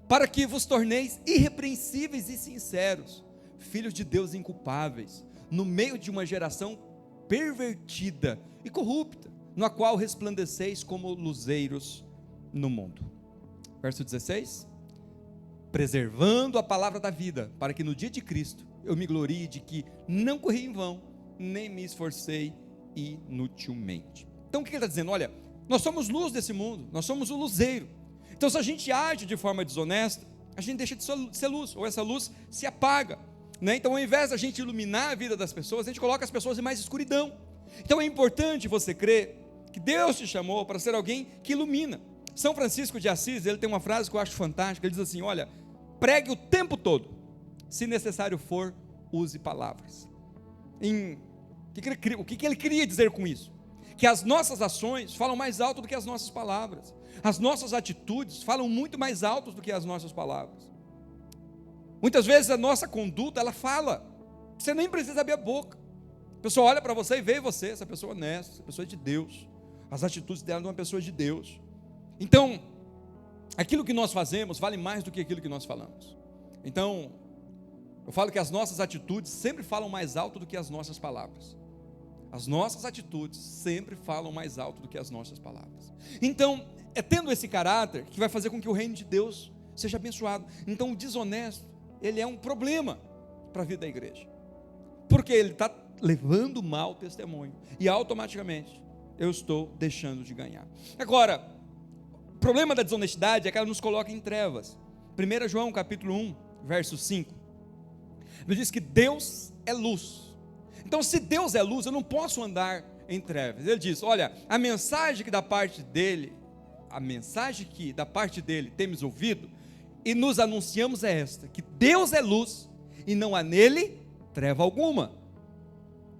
Para que vos torneis irrepreensíveis e sinceros, filhos de Deus inculpáveis, no meio de uma geração pervertida e corrupta, na qual resplandeceis como luzeiros no mundo. Verso 16, preservando a palavra da vida, para que no dia de Cristo eu me glorie de que não corri em vão, nem me esforcei inutilmente. Então o que ele está dizendo? Olha, nós somos luz desse mundo, nós somos o luzeiro. Então se a gente age de forma desonesta, a gente deixa de ser luz, ou essa luz se apaga, né? Então ao invés da gente iluminar a vida das pessoas, a gente coloca as pessoas em mais escuridão. Então é importante você crer que Deus te chamou para ser alguém que ilumina. São Francisco de Assis, ele tem uma frase que eu acho fantástica, ele diz assim, olha, pregue o tempo todo, se necessário for, use palavras. O que ele queria dizer com isso? Que as nossas ações falam mais alto do que as nossas palavras, as nossas atitudes falam muito mais alto do que as nossas palavras. Muitas vezes a nossa conduta, ela fala, você nem precisa abrir a boca, a pessoa olha para você e vê você, essa pessoa é honesta, essa pessoa é de Deus, as atitudes dela de uma pessoa de Deus. Então, aquilo que nós fazemos vale mais do que aquilo que nós falamos. Então, eu falo que as nossas atitudes sempre falam mais alto do que as nossas palavras. As nossas atitudes sempre falam mais alto do que as nossas palavras. Então, é tendo esse caráter que vai fazer com que o reino de Deus seja abençoado. Então, o desonesto, ele é um problema para a vida da igreja. Porque ele está levando mau testemunho. E automaticamente, eu estou deixando de ganhar. Agora, o problema da desonestidade é que ela nos coloca em trevas. 1 João capítulo 1, verso 5. Ele diz que Deus é luz. Então, se Deus é luz, eu não posso andar em trevas. Ele diz, olha, a mensagem que da parte dele temos ouvido e nos anunciamos é esta, que Deus é luz e não há nele treva alguma.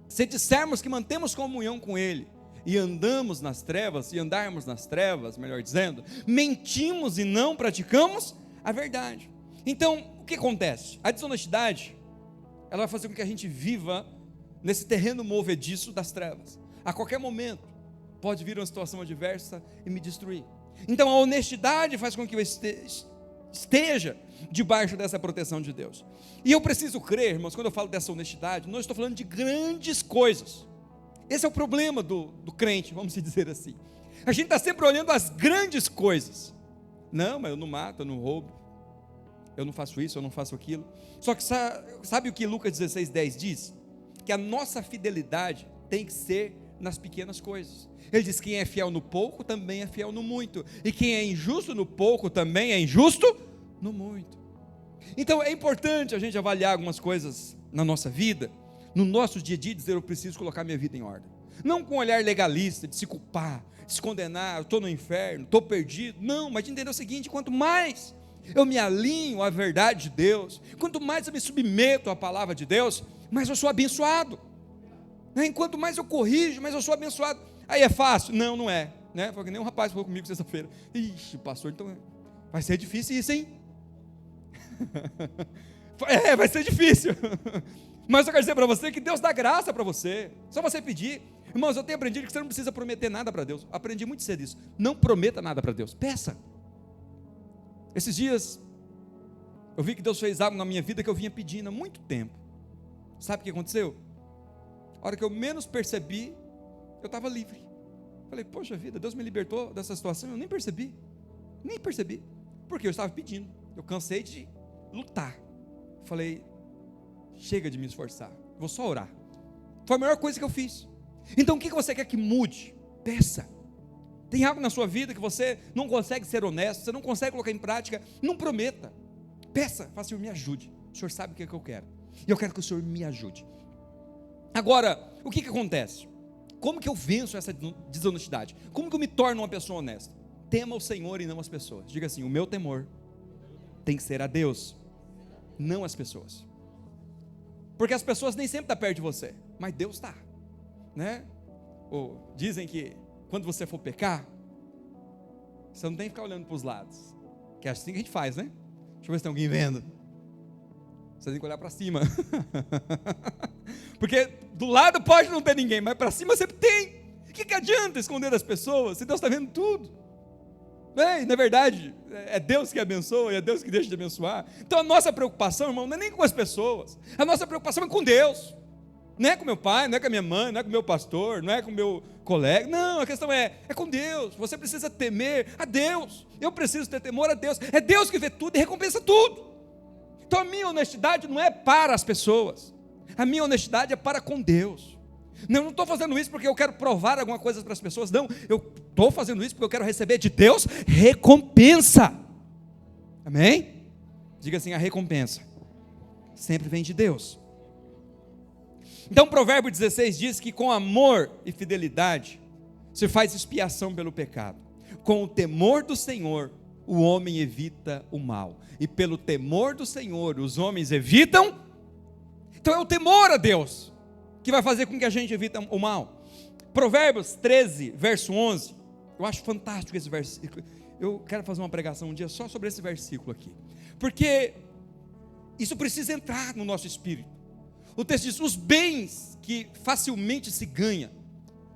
Se dissermos que mantemos comunhão com ele e andamos nas trevas, e andarmos nas trevas, melhor dizendo, mentimos e não praticamos a verdade. Então, o que acontece? A desonestidade, ela vai fazer com que a gente viva nesse terreno movediço das trevas. A qualquer momento, pode vir uma situação adversa e me destruir. Então, a honestidade faz com que eu esteja debaixo dessa proteção de Deus. E eu preciso crer, irmãos, quando eu falo dessa honestidade, não estou falando de grandes coisas. Esse é o problema do crente, vamos dizer assim. A gente está sempre olhando as grandes coisas. Não, mas eu não mato, eu não roubo, eu não faço isso, eu não faço aquilo. Só que sabe o que Lucas 16:10 diz? Que a nossa fidelidade tem que ser nas pequenas coisas. Ele diz, quem é fiel no pouco, também é fiel no muito. E quem é injusto no pouco, também é injusto no muito. Então é importante a gente avaliar algumas coisas na nossa vida, no nosso dia a dia, dizer, eu preciso colocar minha vida em ordem. Não com um olhar legalista, de se culpar, de se condenar, eu estou no inferno, estou perdido. Não, mas de entender o seguinte, quanto mais eu me alinho à verdade de Deus, quanto mais eu me submeto à palavra de Deus, mais eu sou abençoado. Enquanto mais eu corrijo, mais eu sou abençoado. Aí é fácil? Não, não é. Foi que nem um rapaz falou comigo sexta-feira. Ixi, pastor, então vai ser difícil isso, hein? Vai ser difícil. Mas eu quero dizer para você que Deus dá graça para você. Só você pedir. Irmãos, eu tenho aprendido que você não precisa prometer nada para Deus. Aprendi muito cedo isso. Não prometa nada para Deus. Peça. Esses dias, eu vi que Deus fez algo na minha vida que eu vinha pedindo há muito tempo. Sabe o que aconteceu? A hora que eu menos percebi, eu estava livre. Falei, poxa vida, Deus me libertou dessa situação, eu nem percebi. Porque eu estava pedindo. Eu cansei de lutar. Falei, chega de me esforçar, vou só orar. Foi a melhor coisa que eu fiz. Então o que você quer que mude? Peça. Tem algo na sua vida que você não consegue ser honesto, você não consegue colocar em prática, não prometa. Peça, fala, Senhor, me ajude. O Senhor sabe o que é que eu quero. E eu quero que o Senhor me ajude. Agora, o que acontece? Como que eu venço essa desonestidade? Como que eu me torno uma pessoa honesta? Tema o Senhor e não as pessoas. Diga assim, o meu temor tem que ser a Deus, não as pessoas. Porque as pessoas nem sempre estão perto de você, mas Deus está, né? Dizem que quando você for pecar, você não tem que ficar olhando para os lados, que é assim que a gente faz, né? Deixa eu ver se tem alguém vendo. Você tem que olhar para cima. Porque do lado pode não ter ninguém, mas para cima sempre tem. O que adianta esconder das pessoas, se Deus está vendo tudo? Na verdade, é Deus que abençoa e é Deus que deixa de abençoar. Então a nossa preocupação, irmão, não é nem com as pessoas. A nossa preocupação é com Deus. Não é com meu pai, não é com a minha mãe, não é com o meu pastor, não é com o meu colega. Não, a questão é com Deus. Você precisa temer a Deus. Eu preciso ter temor a Deus. É Deus que vê tudo e recompensa tudo. Então a minha honestidade não é para as pessoas. A minha honestidade é para com Deus. Eu não estou fazendo isso porque eu quero provar alguma coisa para as pessoas. Não, eu estou fazendo isso porque eu quero receber de Deus recompensa. Amém? Diga assim, a recompensa sempre vem de Deus. Então, Provérbio 16 diz que com amor e fidelidade se faz expiação pelo pecado. Com o temor do Senhor, o homem evita o mal. E pelo temor do Senhor, os homens evitam. Então é o temor a Deus que vai fazer com que a gente evite o mal. Provérbios 13, verso 11. Eu acho fantástico esse versículo. Eu quero fazer uma pregação um dia só sobre esse versículo aqui. Porque isso precisa entrar no nosso espírito. O texto diz, os bens que facilmente se ganha.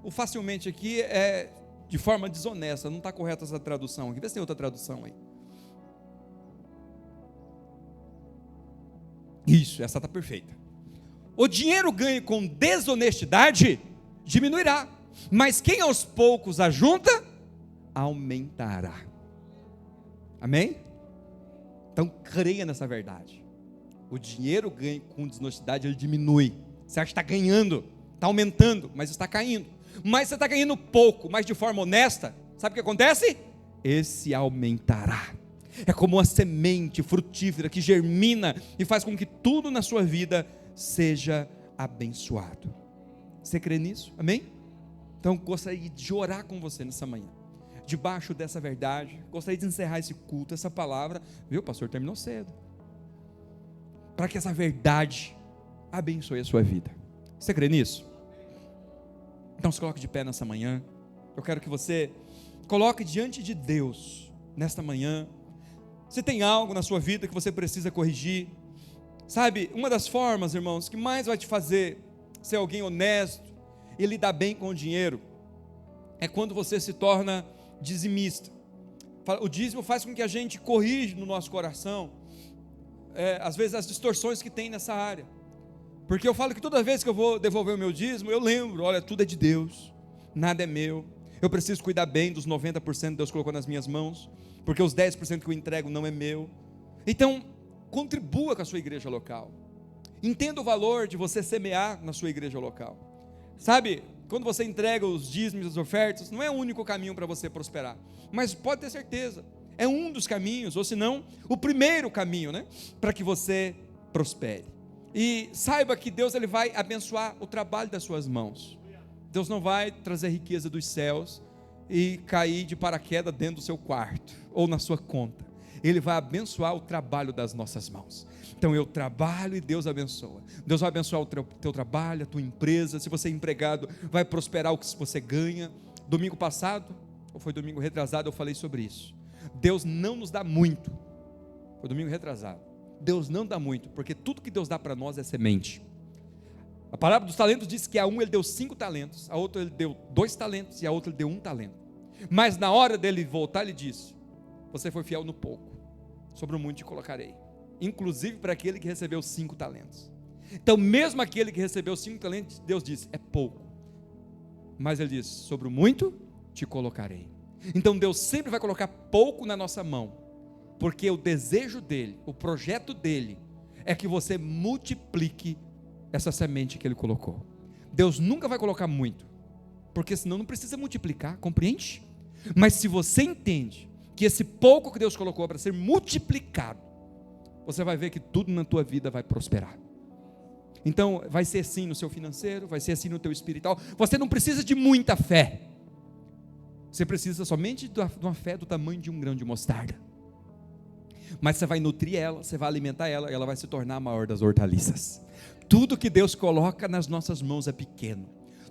O facilmente aqui é de forma desonesta, não está correta essa tradução aqui. Vê se tem outra tradução aí. Isso, essa está perfeita. O dinheiro ganho com desonestidade diminuirá, mas quem aos poucos ajunta, aumentará. Amém? Então creia nessa verdade. O dinheiro ganho com desonestidade, ele diminui. Você acha que está ganhando, está aumentando, mas está caindo. Mas você está ganhando pouco, mas de forma honesta, sabe o que acontece? Esse aumentará. É como uma semente frutífera que germina e faz com que tudo na sua vida seja abençoado. Você crê nisso? Amém? Então gostaria de orar com você nessa manhã, debaixo dessa verdade. Gostaria de encerrar esse culto, essa palavra. Viu, o pastor terminou cedo, para que essa verdade abençoe a sua vida. Você crê nisso? Então se coloque de pé nessa manhã. Eu quero que você coloque diante de Deus nesta manhã. Se tem algo na sua vida que você precisa corrigir, sabe, uma das formas, irmãos, que mais vai te fazer ser alguém honesto e lidar bem com o dinheiro, é quando você se torna dizimista. O dízimo faz com que a gente corrija no nosso coração, às vezes as distorções que tem nessa área, porque eu falo que toda vez que eu vou devolver o meu dízimo, eu lembro, olha, tudo é de Deus, nada é meu, eu preciso cuidar bem dos 90% que Deus colocou nas minhas mãos, porque os 10% que eu entrego não é meu. Então, contribua com a sua igreja local. Entenda o valor de você semear na sua igreja local. Sabe, quando você entrega os dízimos e as ofertas, não é o único caminho para você prosperar, mas pode ter certeza, é um dos caminhos, ou se não, o primeiro caminho, né, para que você prospere. E saiba que Deus, ele vai abençoar o trabalho das suas mãos. Deus não vai trazer riqueza dos céus e cair de paraquedas dentro do seu quarto ou na sua conta. Ele vai abençoar o trabalho das nossas mãos. Então eu trabalho e Deus abençoa. Deus vai abençoar o teu trabalho, a tua empresa. Se você é empregado, vai prosperar o que você ganha. Domingo passado, ou foi domingo retrasado, eu falei sobre isso. Deus não nos dá muito. Foi domingo retrasado. Deus não dá muito, porque tudo que Deus dá para nós é semente. A parábola dos talentos diz que a um ele deu 5 talentos, a outro ele deu 2 talentos e a outra ele deu 1 talento. Mas na hora dele voltar, ele disse: você foi fiel no pouco, sobre o muito te colocarei. Inclusive para aquele que recebeu 5 talentos. Então mesmo aquele que recebeu 5 talentos, Deus disse, é pouco. Mas ele disse, sobre o muito te colocarei. Então Deus sempre vai colocar pouco na nossa mão, porque o desejo dele, o projeto dele, é que você multiplique essa semente que ele colocou. Deus nunca vai colocar muito, porque senão não precisa multiplicar, compreende? Mas se você entende que esse pouco que Deus colocou para ser multiplicado, você vai ver que tudo na tua vida vai prosperar. Então vai ser assim no seu financeiro, vai ser assim no teu espiritual. Você não precisa de muita fé, você precisa somente de uma fé do tamanho de um grão de mostarda. Mas você vai nutrir ela, você vai alimentar ela, e ela vai se tornar a maior das hortaliças. Tudo que Deus coloca nas nossas mãos é pequeno.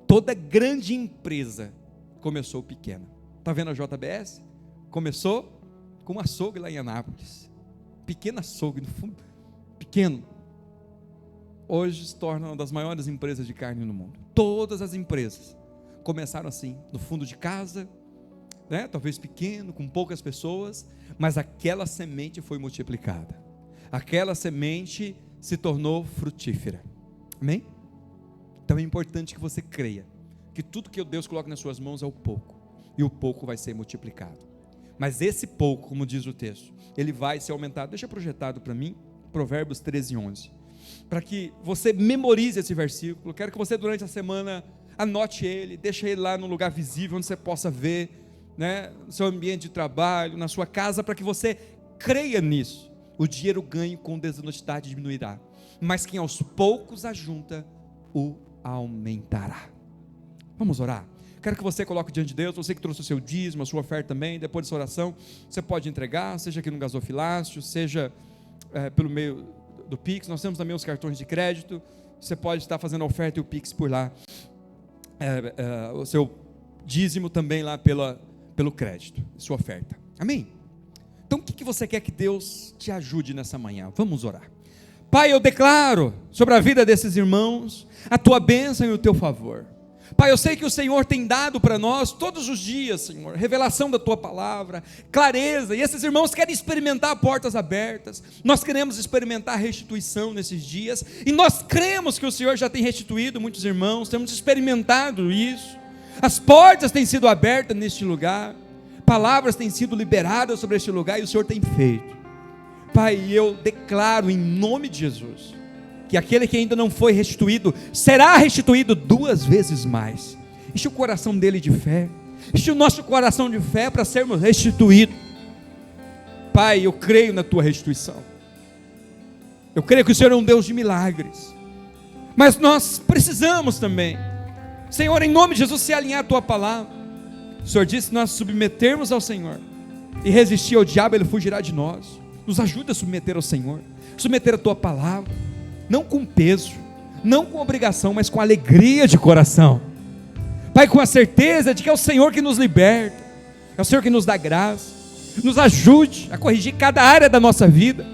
Toda grande empresa começou pequena. Está vendo a JBS? Começou com um açougue lá em Anápolis. Pequeno açougue, no fundo, pequeno. Hoje se torna uma das maiores empresas de carne no mundo. Todas as empresas começaram assim, no fundo de casa, né? Talvez pequeno, com poucas pessoas, mas aquela semente foi multiplicada. Aquela semente se tornou frutífera. Amém? Então é importante que você creia que tudo que Deus coloca nas suas mãos é o pouco, e o pouco vai ser multiplicado. Mas esse pouco, como diz o texto, ele vai ser aumentado. Deixa projetado para mim, Provérbios 13, 11, para que você memorize esse versículo. Quero que você durante a semana anote ele, deixe ele lá no lugar visível, onde você possa ver, né, no seu ambiente de trabalho, na sua casa, para que você creia nisso. O dinheiro ganho com desonestidade diminuirá, mas quem aos poucos ajunta, o aumentará. Vamos orar? Quero que você coloque diante de Deus, você que trouxe o seu dízimo, a sua oferta também. Depois dessa oração, você pode entregar, seja aqui no gasofilácio, seja pelo meio do Pix. Nós temos também os cartões de crédito. Você pode estar fazendo a oferta e o Pix por lá. O seu dízimo também lá pelo crédito, sua oferta. Amém? Então o que você quer que Deus te ajude nessa manhã? Vamos orar. Pai, eu declaro sobre a vida desses irmãos a tua bênção e o teu favor. Pai, eu sei que o Senhor tem dado para nós todos os dias, Senhor, revelação da tua palavra, clareza, e esses irmãos querem experimentar portas abertas. Nós queremos experimentar restituição nesses dias, e nós cremos que o Senhor já tem restituído muitos irmãos, temos experimentado isso. As portas têm sido abertas neste lugar, palavras têm sido liberadas sobre este lugar, e o Senhor tem feito. Pai, eu declaro em nome de Jesus que aquele que ainda não foi restituído será restituído 2 vezes mais. Enche o coração dele de fé, enche o nosso coração de fé para sermos restituídos. Pai, eu creio na tua restituição, eu creio que o Senhor é um Deus de milagres, mas nós precisamos também, Senhor, em nome de Jesus, se alinhar a tua palavra. O Senhor disse: nós submetermos ao Senhor e resistir ao diabo, ele fugirá de nós. Nos ajuda a submeter ao Senhor, submeter a tua palavra, não com peso, não com obrigação, mas com alegria de coração. Pai, com a certeza de que é o Senhor que nos liberta, é o Senhor que nos dá graça. Nos ajude a corrigir cada área da nossa vida,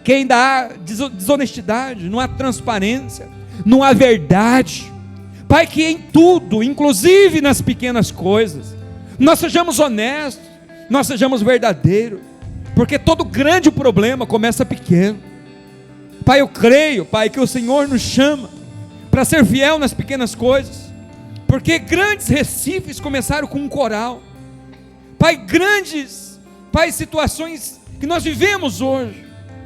que ainda há desonestidade, não há transparência, não há verdade. Pai, que em tudo, inclusive nas pequenas coisas, nós sejamos honestos, nós sejamos verdadeiros, porque todo grande problema começa pequeno. Pai, eu creio, Pai, que o Senhor nos chama para ser fiel nas pequenas coisas, porque grandes recifes começaram com um coral. Pai, grandes, Pai, situações que nós vivemos hoje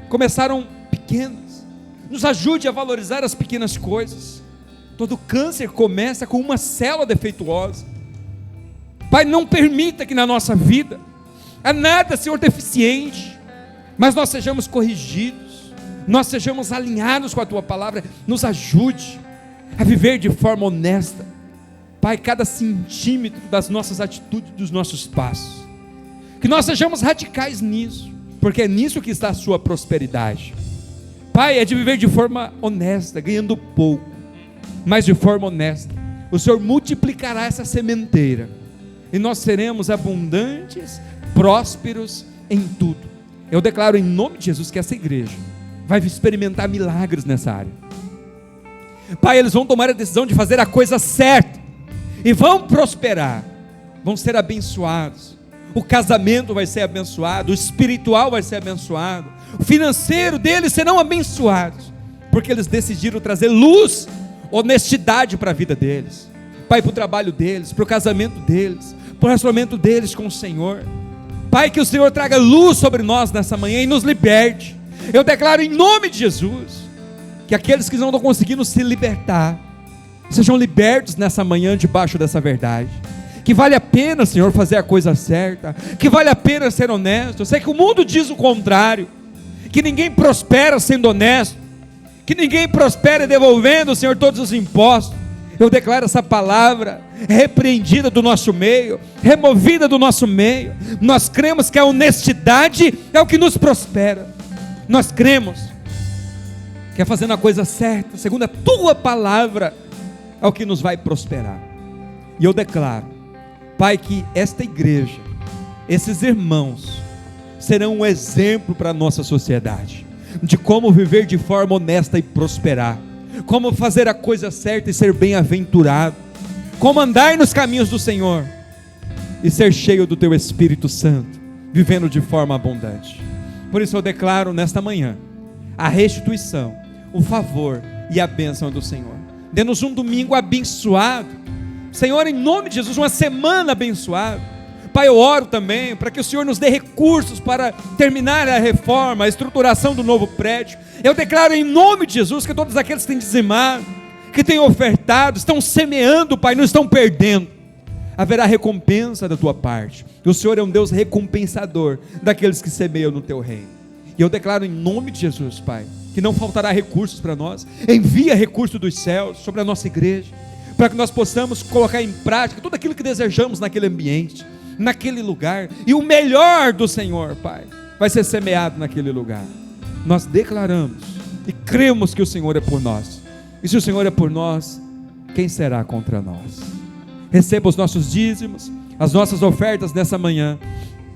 começaram pequenas. Nos ajude a valorizar as pequenas coisas. Todo câncer começa com uma célula defeituosa. Pai, não permita que na nossa vida há nada, Senhor, deficiente, mas nós sejamos corrigidos, nós sejamos alinhados com a tua palavra. Nos ajude a viver de forma honesta, Pai, cada centímetro das nossas atitudes, dos nossos passos, que nós sejamos radicais nisso, porque é nisso que está a sua prosperidade. Pai, é de viver de forma honesta, ganhando pouco, mas de forma honesta. O Senhor multiplicará essa sementeira, e nós seremos abundantes, prósperos em tudo. Eu declaro em nome de Jesus que essa igreja vai experimentar milagres nessa área. Pai, eles vão tomar a decisão de fazer a coisa certa, e vão prosperar, vão ser abençoados. O casamento vai ser abençoado, o espiritual vai ser abençoado, o financeiro deles serão abençoados, porque eles decidiram trazer luz, honestidade para a vida deles. Pai, para o trabalho deles, para o casamento deles, para o relacionamento deles com o Senhor. Pai, que o Senhor traga luz sobre nós nessa manhã e nos liberte. Eu declaro em nome de Jesus que aqueles que não estão conseguindo se libertar sejam libertos nessa manhã debaixo dessa verdade, que vale a pena, Senhor, fazer a coisa certa, que vale a pena ser honesto. Eu sei que o mundo diz o contrário, que ninguém prospera sendo honesto, que ninguém prospera devolvendo, Senhor, todos os impostos. Eu declaro essa palavra repreendida do nosso meio, removida do nosso meio. Nós cremos que a honestidade é o que nos prospera. Nós cremos que é fazendo a coisa certa, segundo a tua palavra, é o que nos vai prosperar. E eu declaro, Pai, que esta igreja, esses irmãos, serão um exemplo para a nossa sociedade, de como viver de forma honesta e prosperar, como fazer a coisa certa e ser bem-aventurado, como andar nos caminhos do Senhor e ser cheio do teu Espírito Santo, vivendo de forma abundante. Por isso eu declaro nesta manhã a restituição, o favor e a bênção do Senhor. Dê-nos um domingo abençoado, Senhor, em nome de Jesus, uma semana abençoada. Pai, eu oro também para que o Senhor nos dê recursos para terminar a reforma, a estruturação do novo prédio. Eu declaro em nome de Jesus que todos aqueles que têm dizimado, que têm ofertado, estão semeando, Pai, não estão perdendo. Haverá recompensa da tua parte. O Senhor é um Deus recompensador daqueles que semeiam no teu reino. E eu declaro em nome de Jesus, Pai, que não faltará recursos para nós. Envia recursos dos céus sobre a nossa igreja, para que nós possamos colocar em prática tudo aquilo que desejamos naquele ambiente, naquele lugar, e o melhor do Senhor, Pai, vai ser semeado naquele lugar. Nós declaramos e cremos que o Senhor é por nós, e se o Senhor é por nós, quem será contra nós? Receba os nossos dízimos, as nossas ofertas nessa manhã,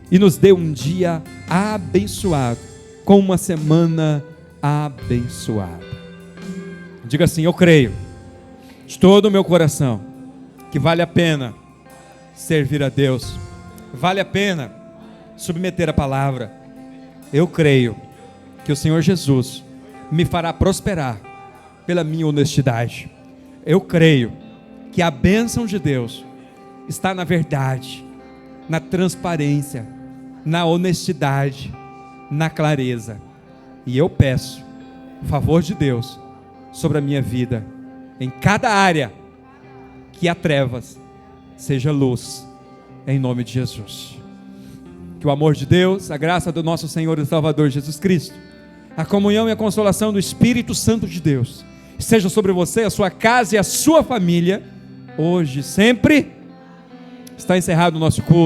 e nos dê um dia abençoado, com uma semana abençoada. Diga assim: eu creio de todo o meu coração que vale a pena servir a Deus, vale a pena submeter a palavra. Eu creio que o Senhor Jesus me fará prosperar pela minha honestidade. Eu creio que a bênção de Deus está na verdade, na transparência, na honestidade, na clareza. E eu peço o favor de Deus sobre a minha vida, em cada área que há trevas, seja luz, em nome de Jesus. Que o amor de Deus, a graça do nosso Senhor e Salvador Jesus Cristo, a comunhão e a consolação do Espírito Santo de Deus, seja sobre você, a sua casa e a sua família, hoje e sempre. Está encerrado o nosso culto.